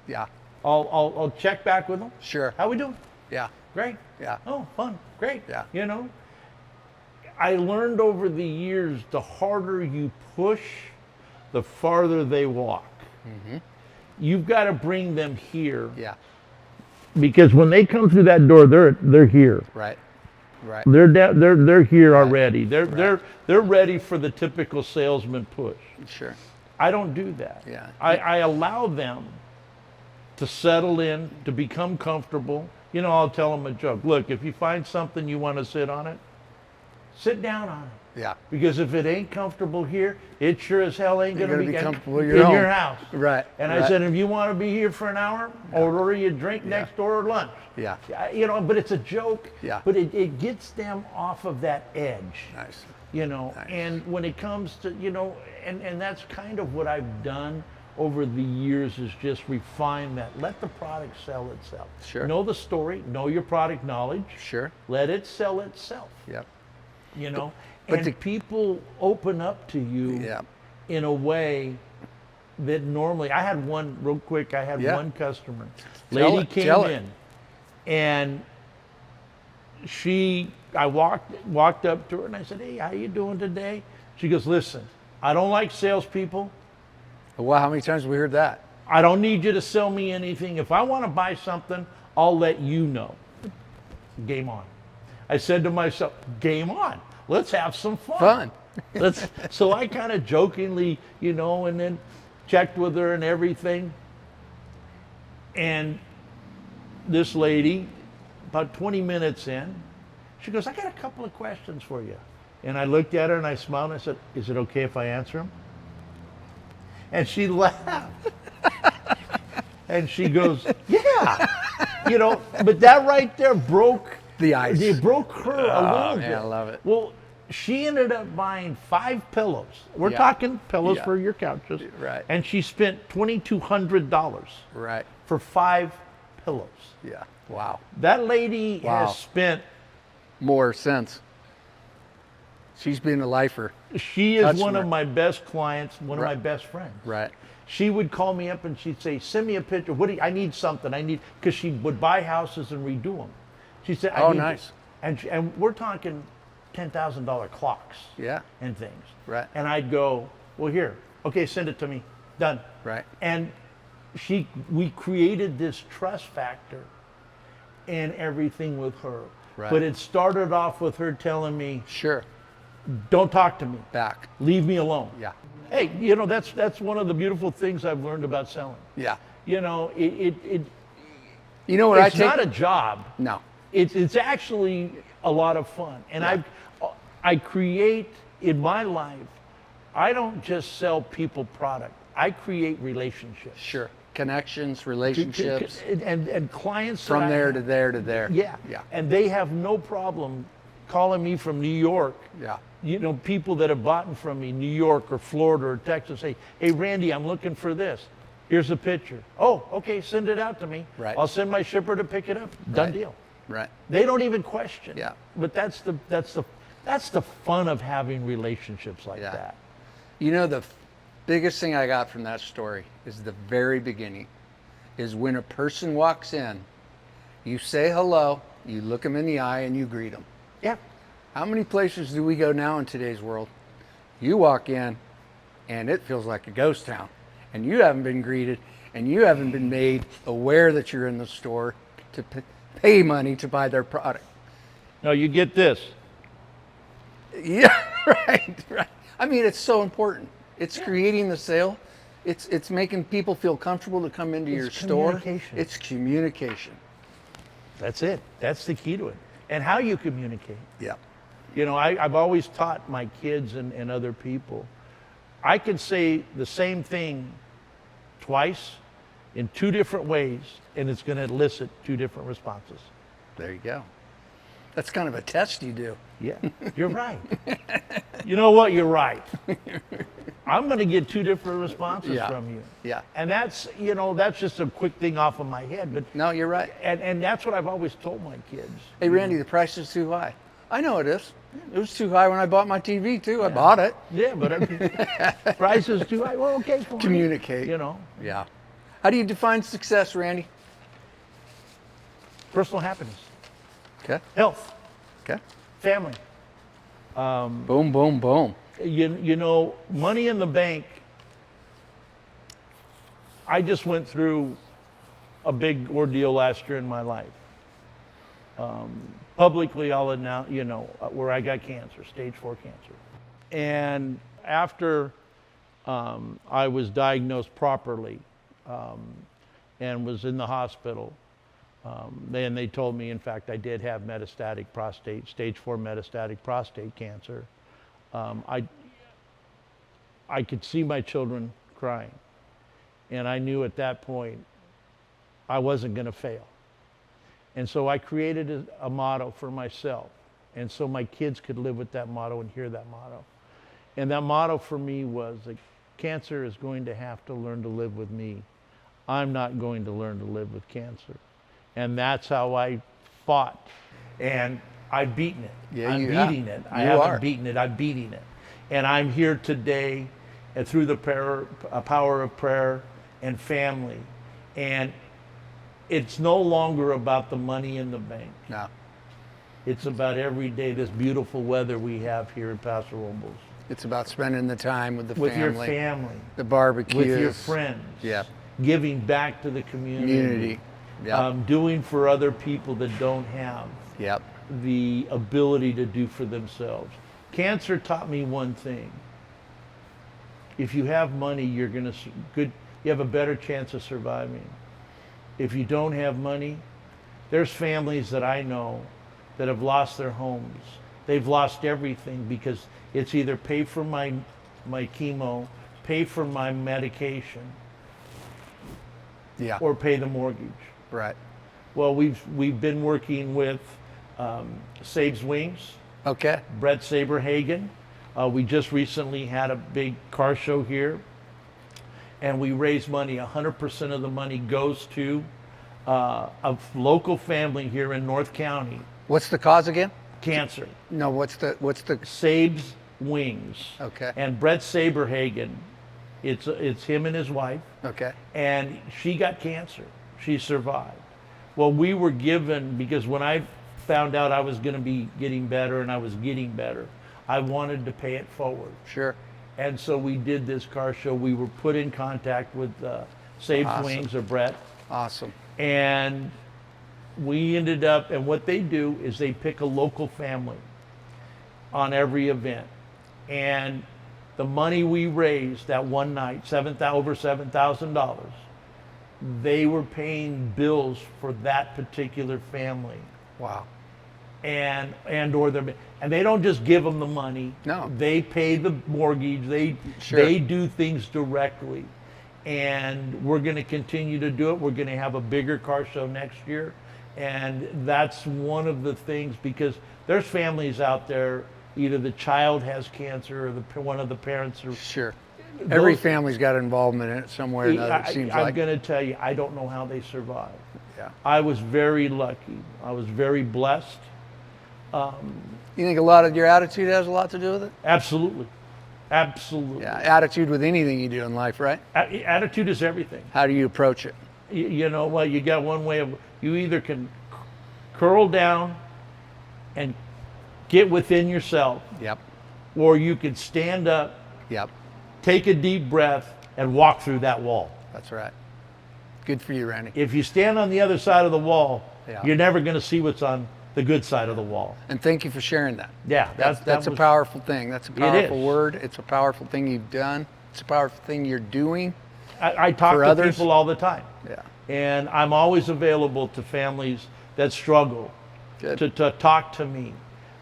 Yeah.
I'll check back with them.
Sure.
How we doing?
Yeah.
Great.
Yeah.
Oh, fun. Great.
Yeah.
I learned over the years, the harder you push, the farther they walk.
Mm-hmm.
You've got to bring them here.
Yeah.
Because when they come through that door, they're here.
Right. Right.
They're here
Right.
already. They're ready for the typical salesman push.
Sure.
I don't do that.
Yeah.
I allow them to settle in, to become comfortable. I'll tell them a joke. Look, if you find something you want to sit on it, sit down on it.
Yeah.
Because if it ain't comfortable here, it sure as hell ain't going to be
comfortable
in
at
your house.
Right.
And
right.
I said, if you want to be here for an hour, order you a drink next door or lunch.
Yeah.
But it's a joke.
Yeah.
But it gets them off of that edge.
Nice.
Nice. And when it comes to, and that's kind of what I've done over the years, is just refine that. Let the product sell itself.
Sure.
Know the story, know your product knowledge.
Sure.
Let it sell itself.
Yep.
But people open up to you in a way that normally, I had one, real quick, one customer. Lady came in, and I walked up to her and I said, hey, how you doing today? She goes, listen, I don't like salespeople.
Wow, how many times have we heard that?
I don't need you to sell me anything. If I want to buy something, I'll let you know. Game on. I said to myself, game on. Let's have some fun. So I kind of jokingly, and then checked with her and everything. And this lady, about 20 minutes in, she goes, I got a couple of questions for you. And I looked at her and I smiled and I said, is it okay if I answer them? And she laughed. And she goes, yeah. But that right there broke
the ice.
It broke her a little bit.
I love it.
Well, she ended up buying 5 pillows. We're talking pillows for your couches.
Right.
And she spent $2,200
right.
for 5 pillows.
Yeah. Wow.
That lady has spent
more since. She's been a lifer.
She is one of my best clients, one of my best friends.
Right.
She would call me up and she'd say, send me a picture. I need something. Because she would buy houses and redo them. She said, I need
nice.
And we're talking $10,000 clocks.
Yeah.
And things.
Right.
And I'd go, well, here, okay, send it to me. Done.
Right.
And we created this trust factor and everything with her.
Right.
But it started off with her telling me,
sure,
don't talk to me.
Back.
Leave me alone.
Yeah.
Hey, that's one of the beautiful things I've learned about selling.
Yeah.
It's not a job.
No.
It's actually a lot of fun. And I create in my life, I don't just sell people product. I create relationships.
Sure. Connections, relationships.
And clients.
From there to there to there.
Yeah.
Yeah.
And they have no problem calling me from New York.
Yeah.
People that have bought from me, New York or Florida or Texas, say, hey, Randy, I'm looking for this. Here's a picture. Oh, okay, send it out to me.
Right.
I'll send my shipper to pick it up. Done deal.
Right.
They don't even question.
Yeah.
But that's the fun of having relationships like
Yeah.
that.
You know, the biggest thing I got from that story is the very beginning, is when a person walks in, you say hello, you look them in the eye, and you greet them.
Yeah.
How many places do we go now in today's world? You walk in, and it feels like a ghost town, and you haven't been greeted, and you haven't been made aware that you're in the store to pay money to buy their product.
Now you get this.
Yeah, right. I mean, it's so important. It's creating the sale. It's making people feel comfortable to come into your store.
Communication.
It's communication.
That's it. That's the key to it. And how you communicate.
Yeah.
You know, I've always taught my kids and other people, I can say the same thing twice in two different ways, and it's going to elicit two different responses.
There you go. That's kind of a test you do.
Yeah, you're right. You know what? You're right. I'm going to get two different responses
Yeah.
from you.
Yeah.
And that's, you know, that's just a quick thing off of my head. But
No, you're right.
and that's what I've always told my kids.
Hey, Randy, the price is too high. I know it is. It was too high when I bought my TV, too. I bought it.
Yeah, but I mean, price is too high. Well, okay, fine.
Communicate.
You know,
Yeah. How do you define success, Randy?
personal happiness,
Okay.
health,
Okay.
family.
Boom, boom, boom.
You know, money in the bank. I just went through a big ordeal last year in my life. Publicly, I'll announce, you know, where I got cancer, stage 4 cancer. And after I was diagnosed properly and was in the hospital, then they told me, in fact, I did have stage 4 metastatic prostate cancer. I could see my children crying. And I knew at that point I wasn't going to fail. And so I created a motto for myself. And so my kids could live with that motto and hear that motto. And that motto for me was that cancer is going to have to learn to live with me. I'm not going to learn to live with cancer. And that's how I fought. And I've beaten it.
Yeah,
I'm
you have.
beating it. I
You
haven't
are.
beaten it. I'm beating it. And I'm here today through the power of prayer and family. And it's no longer about the money in the bank.
No.
It's about every day, this beautiful weather we have here in Paso Robles.
It's about spending the time with the
With
family.
your family,
The barbecues.
with your friends,
Yeah.
giving back to the
Community. Yeah.
doing for other people that don't have
Yep.
the ability to do for themselves. Cancer taught me one thing. If you have money, you have a better chance of surviving. If you don't have money, there's families that I know that have lost their homes. They've lost everything because it's either pay for my chemo, pay for my medication,
Yeah.
or pay the mortgage.
Right.
Well, we've been working with Saves Wings,
Okay.
Brett Saberhagen. We just recently had a big car show here, and we raised money. 100% of the money goes to a local family here in North County,
What's the cause again?
cancer.
No, what's the
Saves Wings.
Okay.
And Brett Saberhagen, it's him and his wife,
Okay.
and she got cancer. She survived. Well, we were given, because when I found out I was going to be getting better and I was getting better, I wanted to pay it forward.
Sure.
And so we did this car show. We were put in contact with Saves
Awesome.
Wings or Brett.
Awesome.
And we ended up, and what they do is they pick a local family on every event. And the money we raised that one night, over $7,000, they were paying bills for that particular family.
Wow.
And they don't just give them the money.
No.
They pay the mortgage.
Sure.
They do things directly. And we're going to continue to do it. We're going to have a bigger car show next year. And that's one of the things, because there's families out there, either the child has cancer or one of the parents are,
Sure. Every
those-
family's got involvement in it somewhere or another, it seems
I'm
like.
going to tell you, I don't know how they survived.
Yeah.
I was very lucky. I was very blessed.
You think a lot of your attitude has a lot to do with it?
Absolutely. Absolutely.
Yeah, attitude with anything you do in life, right?
Attitude is everything.
How do you approach it?
You know what? You got one way of, you either can curl down and get within yourself,
Yep,
or you can stand up,
yep,
take a deep breath, and walk through that wall.
that's right. Good for you, Randy.
If you stand on the other side of the wall,
Yeah.
you're never going to see what's on the good side of the wall.
And thank you for sharing that.
Yeah,
That's a powerful thing. That's a
It
powerful
is.
word. It's a powerful thing you've done. It's a powerful thing you're doing.
I talk
For
to
others?
people all the time.
Yeah.
And I'm always available to families that struggle
Good.
to talk to me,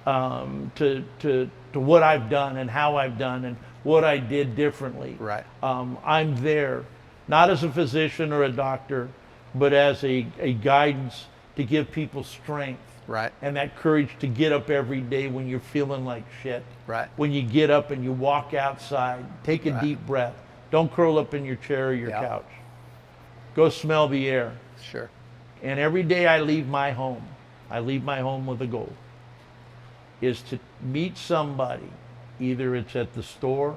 to what I've done and how I've done and what I did differently.
Right.
I'm there, not as a physician or a doctor, but as a guidance to give people strength.
Right.
And that courage to get up every day when you're feeling like shit.
Right.
When you get up and you walk outside, take a
Right.
deep breath. Don't curl up in your chair or your
Yeah.
couch. Go smell the air.
Sure.
And every day I leave my home with a goal, is to meet somebody. Either it's at the store,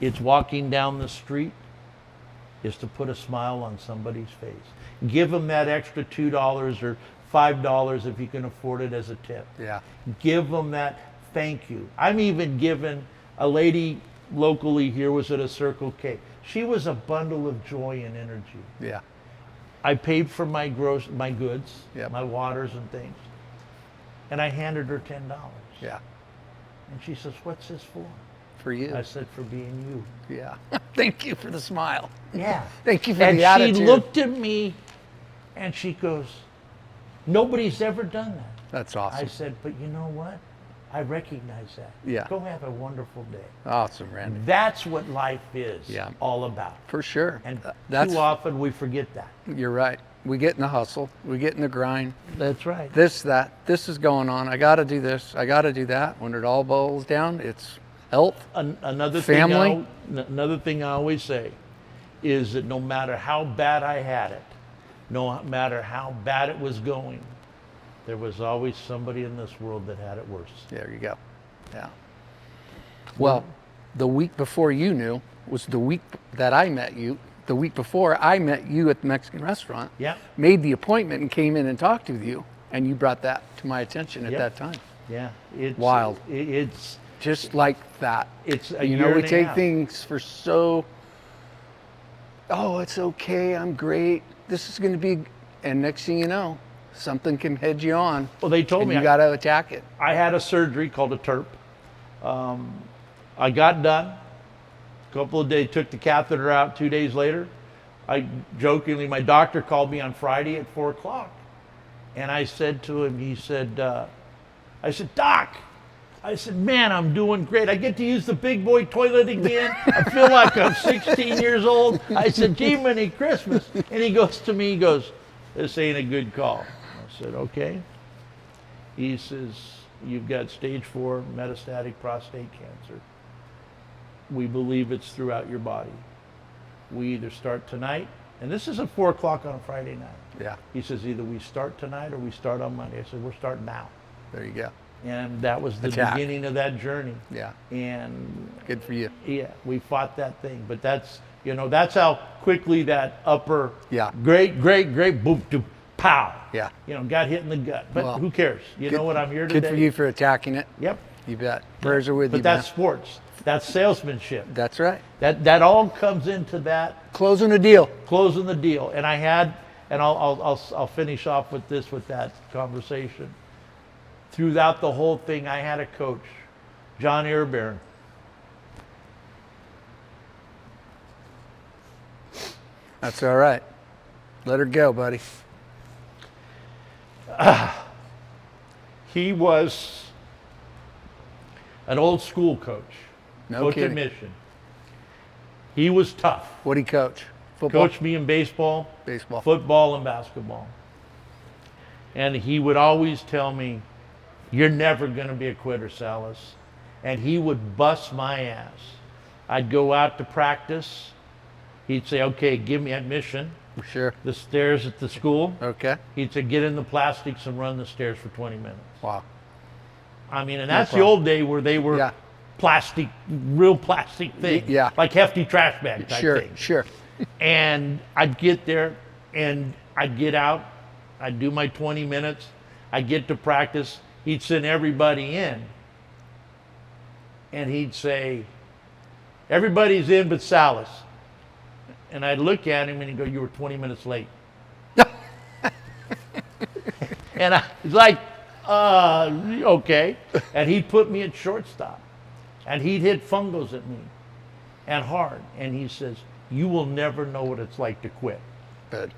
it's walking down the street, is to put a smile on somebody's face. Give them that extra $2 or $5 if you can afford it as a tip.
Yeah.
Give them that thank you. I'm even given, a lady locally here was at a Circle K. She was a bundle of joy and energy.
Yeah.
I paid for my goods,
Yep.
my waters and things, and I handed her $10.
Yeah.
And she says, "What's this for?"
For you.
I said, "For being you."
Yeah. Thank you for the smile.
Yeah.
Thank you for
And
the attitude.
she looked at me and she goes, "Nobody's ever done that."
That's
I
awesome.
said, "But you know what? I recognize that.
Yeah.
Go have a wonderful day."
Awesome, Randy.
That's what life is
Yeah.
all about.
For sure.
And
That's
too often we forget that.
You're right. We get in the hustle. We get in the grind.
That's right.
This is going on. I got to do this. I got to do that. When it all boils down, it's health.
Another
Family.
another thing I always say is that no matter how bad I had it, no matter how bad it was going, there was always somebody in this world that had it worse.
There you go. Yeah. Well, the week before you knew was the week that I met you. The week before I met you at the Mexican restaurant.
Yeah.
Made the appointment and came in and talked with you, and you brought that to my attention at
Yep.
that time.
Yeah. It's
Wild.
It's
Just like that.
it's a
You
year
know, we
and a
take
half.
things for so, oh, it's okay, I'm great, this is going to be, and next thing you know, something can head you on.
Well, they told
and
me
you got to attack it.
I had a surgery called a TERP. I got done. A couple of days, took the catheter out 2 days later. I jokingly, my doctor called me on Friday at 4 o'clock. And I said to him, he said, I said, "Doc," I said, "Man, I'm doing great. I get to use the big boy toilet again. I feel like I'm 16 years old." I said, "Gee, Merry Christmas." And he goes to me, he goes, "This ain't a good call." I said, "Okay." He says, "You've got stage 4 metastatic prostate cancer. We believe it's throughout your body. We either start tonight," and this is at 4 o'clock on a Friday night.
Yeah,
He says, "Either we start tonight or we start on Monday." I said, "We're starting now."
there you go.
And that was the
Attack.
beginning of that journey.
Yeah,
And
good for you.
yeah, we fought that thing. But that's, you know, that's how quickly that upper,
Yeah.
great, boom, doom, pow.
Yeah.
You know, got hit in the gut. But
Well,
who cares? You know what, I'm here today.
Good for you for attacking it.
Yep.
You bet. Prayers are with
But
you,
that's
man.
sports. That's salesmanship.
That's right.
That all comes into that
Closing the deal.
closing the deal. And I had, and I'll finish off with this, with that conversation. Throughout the whole thing, I had a coach, John Airbairn.
That's all right. Let her go, buddy.
He was an old school coach.
No
coach
kidding.
at Mission. He was tough.
What'd he coach? Football?
Coached me in baseball,
Baseball.
football, and basketball. And he would always tell me, "You're never going to be a quitter, Salas." And he would bust my ass I'd go out to practice. He'd say, okay, give me admission.
Sure.
The stairs at the school.
Okay.
He'd say, get in the plastics and run the stairs for 20 minutes.
Wow.
I mean, and that's the old day where they were plastic, real plastic things.
Yeah.
Like hefty trash bag type things.
Sure.
And I'd get there and I'd get out. I'd do my 20 minutes. I'd get to practice. He'd send everybody in. And he'd say, everybody's in but Salas. And I'd look at him and he'd go, you were 20 minutes late. And I was like, okay. And he'd put me at shortstop. And he'd hit fungos at me and hard. And he says, you will never know what it's like to quit.
Good.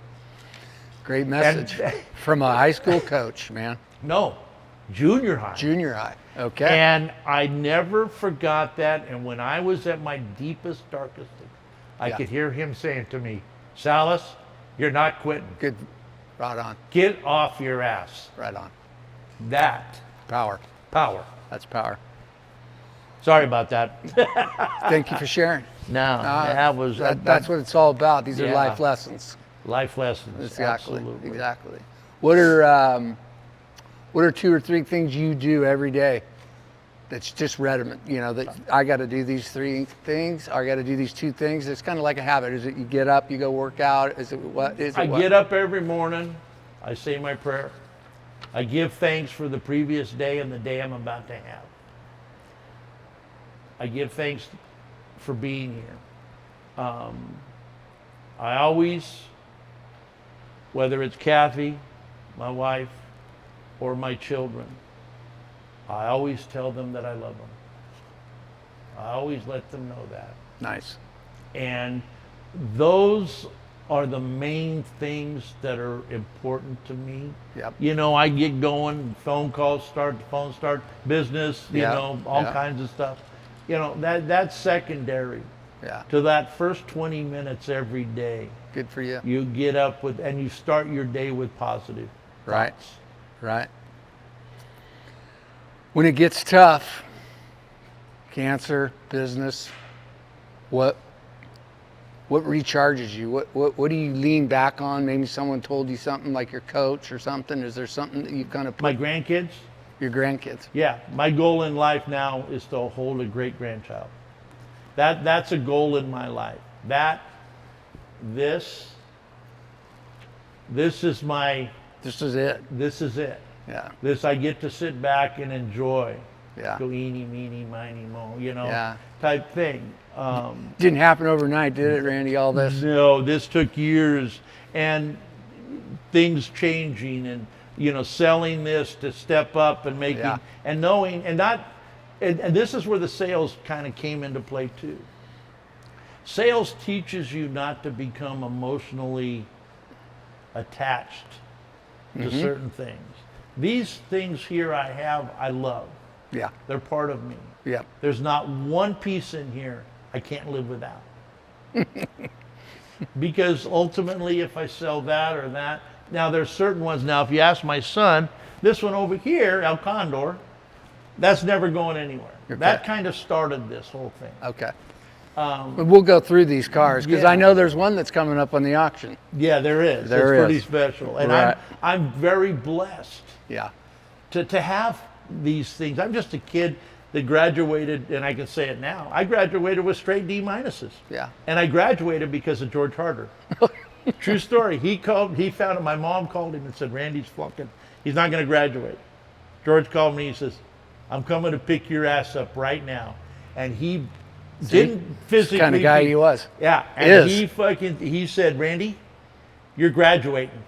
Great message from a high school coach, man.
No, junior high.
Junior high. Okay.
And I never forgot that. And when I was at my deepest, darkest, I could hear him saying to me, Salas, you're not quitting.
Good. Right on.
Get off your ass.
Right on.
That.
Power. That's power.
Sorry about that.
Thank you for sharing.
No,
that's what it's all about. These are life lessons.
Life lessons.
Exactly.
Absolutely.
Exactly. What are 2 or 3 things you do every day that's just redundant? You know, that I got to do these 3 things. I got to do these 2 things. It's kind of like a habit. Is it you get up, you go work out? Is it what?
I get up every morning. I say my prayer. I give thanks for the previous day and the day I'm about to have. I give thanks for being here. I always, whether it's Kathy, my wife, or my children, I always tell them that I love them. I always let them know that.
Nice.
And those are the main things that are important to me.
Yep.
You know, I get going, phone calls start, the phone start, business, you know, all kinds of stuff. You know, that's secondary to that first 20 minutes every day.
Good for you.
You get up with, and you start your day with positive thoughts.
Right. When it gets tough, cancer, business, what recharges you? What do you lean back on? Maybe someone told you something, like your coach or something. Is there something that you've kind of put?
My grandkids?
Your grandkids.
Yeah, my goal in life now is to hold a great grandchild. That's a goal in my life. This is my.
This is it.
This is it.
Yeah.
This I get to sit back and enjoy.
Yeah.
Go eeny, meeny, miny, mo, you know, type thing.
Didn't happen overnight, did it, Randy? All this?
No, this took years and things changing and, you know, selling this to step up and making and knowing and this is where the sales kind of came into play too. Sales teaches you not to become emotionally attached to certain things. These things here I love.
Yeah.
They're part of me.
Yeah.
There's not one piece in here I can't live without. Because ultimately, if I sell that or that, now there's certain ones. Now, if you ask my son, this one over here, El Condor, that's never going anywhere.
Okay.
That kind of started this whole thing.
Okay. We'll go through these cars because I know there's one that's coming up on the auction.
Yeah, there is. It's pretty special, and I'm very blessed.
Yeah.
To have these things. I'm just a kid that graduated, and I can say it now. I graduated with straight D minuses.
Yeah.
And I graduated because of George Harder. True story. He found it. My mom called him and said, Randy's flunking. He's not going to graduate. George called me. He says, I'm coming to pick your ass up right now. And he didn't physically.
The kind of guy he was.
Yeah. And he said, Randy, you're graduating.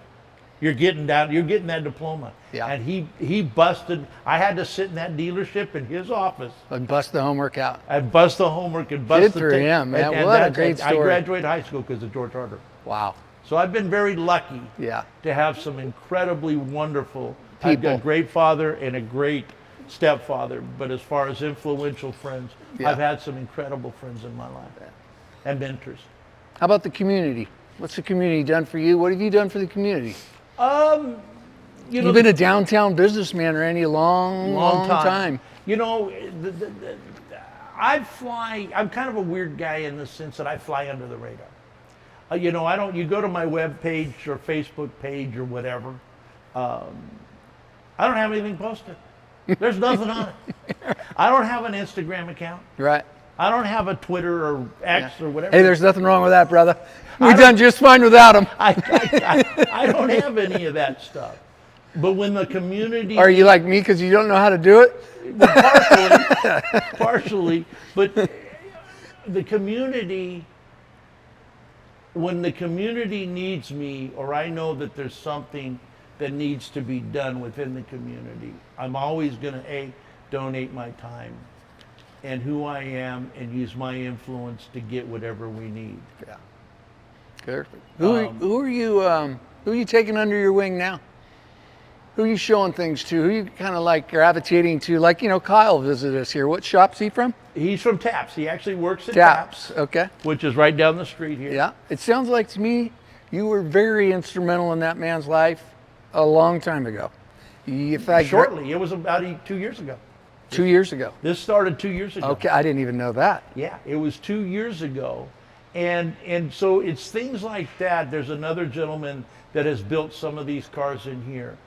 You're getting that diploma.
Yeah.
And he busted. I had to sit in that dealership in his office.
And bust the homework out.
And bust the homework and bust
Good for him, man.
And
what a great story.
I graduated high school because of George Harder.
Wow.
So I've been very lucky to have some incredibly wonderful people. I've got a great father and a great stepfather. But as far as influential friends, I've had some incredible friends in my life and mentors.
How about the community? What's the community done for you? What have you done for the community?
You've
been a downtown businessman, Randy, a long time.
You know, I fly. I'm kind of a weird guy in the sense that I fly under the radar. You know, I don't. You go to my web page or Facebook page or whatever. I don't have anything posted. There's nothing on it. I don't have an Instagram account.
Right.
I don't have a Twitter or X or whatever.
Hey, there's nothing wrong with that, brother. We've done just fine without them.
I don't have any of that stuff. But when the community...
Are you like me because you don't know how to do it?
Partially. But the community, when the community needs me, or I know that there's something that needs to be done within the community, I'm always going to, donate my time and who I am and use my influence to get whatever we need.
Yeah. Perfect. Who are you taking under your wing now? Who are you showing things to? Who are you kind of like gravitating to? Like, you know, Kyle visited us here. What shop's he from?
He's from Taps. He actually works at
Taps. Okay.
Which is right down the street here.
Yeah. It sounds like to me you were very instrumental in that man's life a long time ago.
Shortly. It was about 2 years ago.
2 years ago.
This started 2 years ago.
Okay. I didn't even know that.
Yeah. It was 2 years ago. And so it's things like that. There's another gentleman that has built some of these cars in here.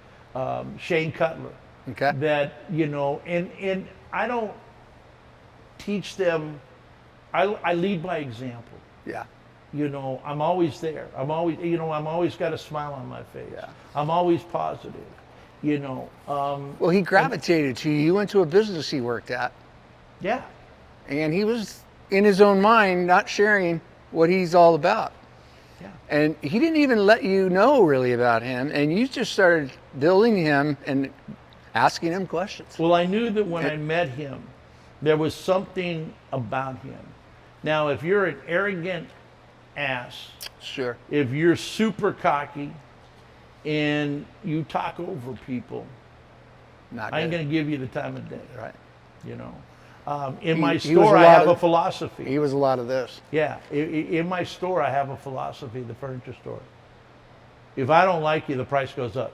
Shane Cutler.
Okay.
That, you know, and I don't teach them, I lead by example.
Yeah.
You know, I'm always there. I'm always got a smile on my face.
Yeah.
I'm always positive, you know.
Well, he gravitated to you. You went to a business he worked at.
Yeah.
And he was in his own mind, not sharing what he's all about.
Yeah.
And he didn't even let you know really about him. And you just started building him and asking him questions.
Well, I knew that when I met him, there was something about him. Now, if you're an arrogant ass,
Sure.
if you're super cocky and you talk over people, I ain't going to give you the time of day.
Right.
You know. In my
he was
store, I have a philosophy.
He was a lot of this.
Yeah. In my store, I have a philosophy, the furniture store. If I don't like you, the price goes up.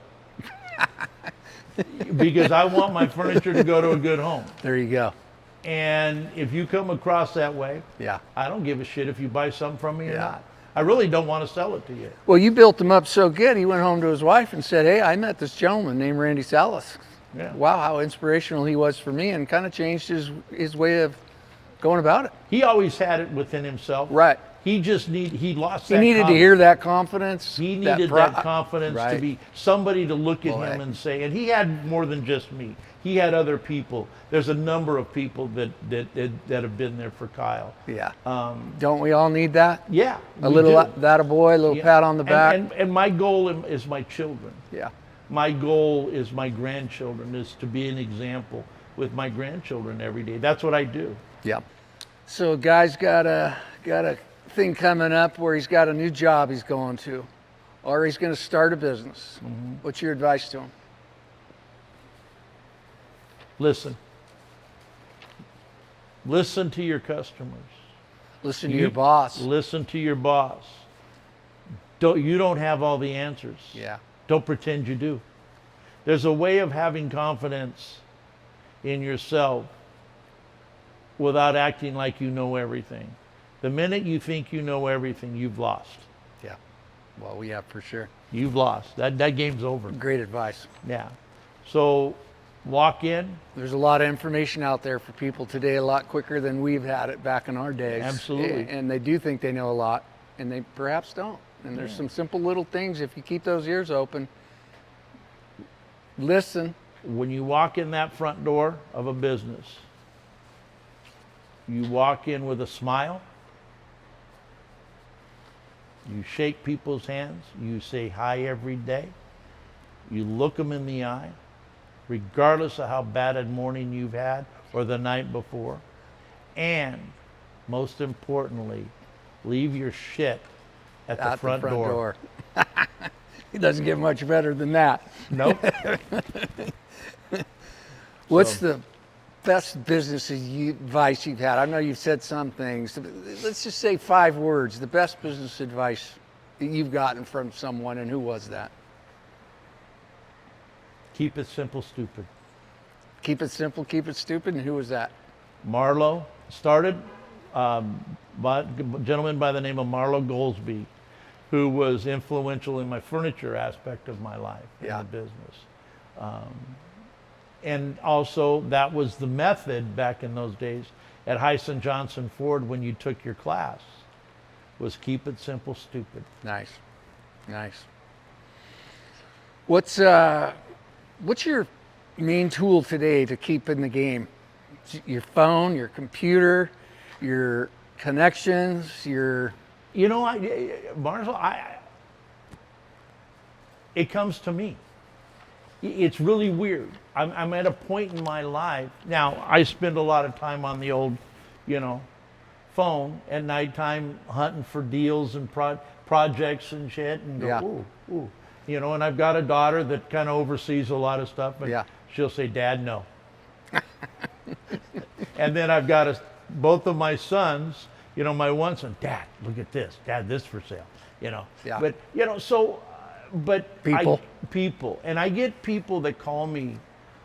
Because I want my furniture to go to a good home.
There you go.
And if you come across that way,
Yeah.
I don't give a shit if you buy something from me or
Yeah.
not. I really don't want to sell it to you.
Well, you built him up so good, he went home to his wife and said, hey, I met this gentleman named Randy Salas.
Yeah.
Wow, how inspirational he was for me, and kind of changed his way of going about it.
He always had it within himself.
Right.
He lost
He
that
needed to hear that confidence.
He needed that confidence
Right.
to be somebody to look at
Well,
him
hey.
and say, and he had more than just me. He had other people. There's a number of people that have been there for Kyle.
Yeah. Don't we all need that?
Yeah.
A
we
little
do.
that a boy, a little
Yeah.
pat on the back.
And my goal is my children.
Yeah.
My goal is my grandchildren, is to be an example with my grandchildren every day. That's what I do.
Yeah. So a guy's got a thing coming up where he's got a new job he's going to, or he's going to start a business.
Mm-hmm.
What's your advice to him?
Listen. Listen to your customers.
Listen to your boss.
Listen to your boss. You don't have all the answers.
Yeah.
Don't pretend you do. There's a way of having confidence in yourself without acting like you know everything. The minute you think you know everything, you've lost.
Yeah. Well, yeah, for sure.
You've lost. That game's over.
Great advice.
Yeah. So walk in.
There's a lot of information out there for people today, a lot quicker than we've had it back in our days.
Absolutely.
And they do think they know a lot, and they perhaps don't. And there's some simple little things, if you keep those ears open, listen.
When you walk in that front door of a business, you walk in with a smile. You shake people's hands. You say hi every day. You look them in the eye, regardless of how bad a morning you've had or the night before. And most importantly, leave your shit at the front door.
It doesn't get much better than that.
Nope.
What's the best business advice you've had? I know you've said some things. Let's just say 5 words. The best business advice that you've gotten from someone, and who was that?
Keep it simple, stupid.
Keep it simple, keep it stupid, and who was that?
Marlo, Started by a gentleman by the name of Marlo Goldsby, who was influential in my furniture aspect of my life in
Yeah.
the business. And also, that was the method back in those days at Hyson Johnson Ford when you took your class, was keep it simple, stupid.
Nice. Nice. What's your main tool today to keep in the game? Your phone, your computer, your connections, your...
You know, Marshall, it comes to me. It's really weird. I'm at a point in my life now. I spend a lot of time on the old, phone at nighttime, hunting for deals and projects and shit, and go,
Yeah.
ooh, And I've got a daughter that kind of oversees a lot of stuff, and
Yeah.
she'll say, "Dad, no." And then I've got both of my sons. My one son, "Dad, look at this. Dad, this for sale."
Yeah.
But but
People.
and I get people that call me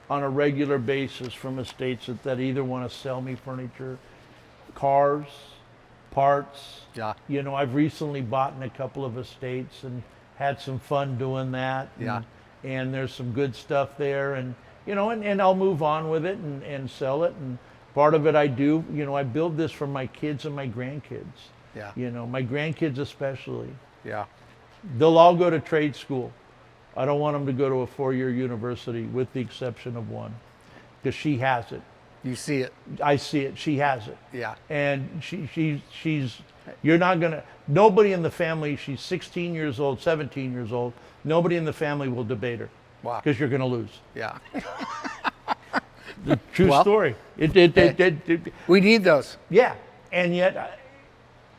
on a regular basis from estates that either want to sell me furniture, cars, parts.
Yeah.
I've recently bought in a couple of estates and had some fun doing that.
Yeah.
And there's some good stuff there, and and I'll move on with it and sell it. And part of it I do, I build this for my kids and my grandkids.
Yeah.
My grandkids especially.
Yeah.
They'll all go to trade school. I don't want them to go to a 4-year university, with the exception of one, because she has it.
You see it.
I see it. She has it.
Yeah.
And she's, you're not going to, nobody in the family, she's 16 years old, 17 years old, nobody in the family will debate her.
Wow.
Because you're going to lose.
Yeah.
The true
Well,
story.
We need those.
Yeah. And yet,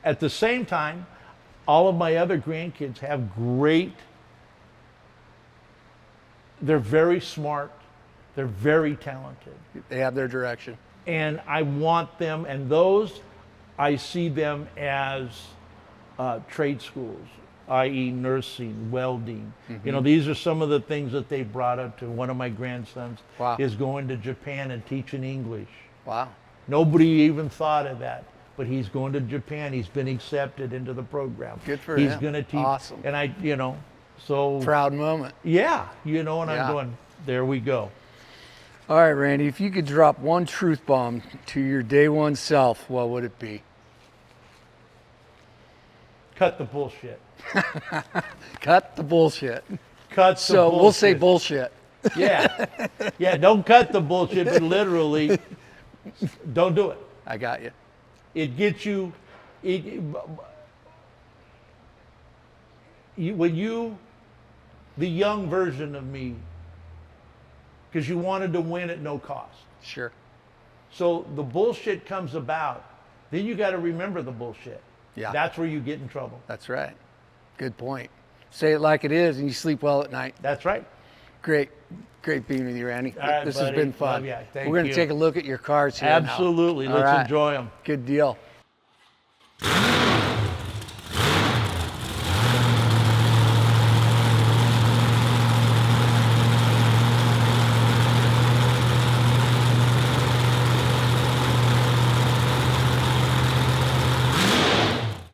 at the same time, all of my other grandkids have they're very smart, they're very talented.
They have their direction.
And I want them, and those, I see them as trade schools, i.e. nursing, welding. These are some of the things that they brought up to. One of my grandsons
Wow.
is going to Japan and teaching English.
Wow.
Nobody even thought of that, but he's going to Japan. He's been accepted into the program.
Good for
He's
him.
going to teach.
Awesome.
And so.
Proud moment.
Yeah, and
Yeah.
I'm going, there we go.
All right, Randy, if you could drop one truth bomb to your day one self, what would it be?
Cut the bullshit.
Cut the bullshit.
Cut the
So
bullshit.
we'll say bullshit.
Yeah. Yeah, don't cut the bullshit, but literally, don't do it.
I got you.
It gets you, the young version of me, because you wanted to win at no cost.
Sure.
So the bullshit comes about, then you got to remember the bullshit.
Yeah.
That's where you get in trouble.
That's right. Good point. Say it like it is and you sleep well at night.
That's right.
Great. Great being with you, Randy.
All right,
This
buddy.
has been fun.
Love ya. Thank
We're going
you.
to take a look at your cards here now.
Absolutely.
All
Let's
right.
enjoy them.
Good deal.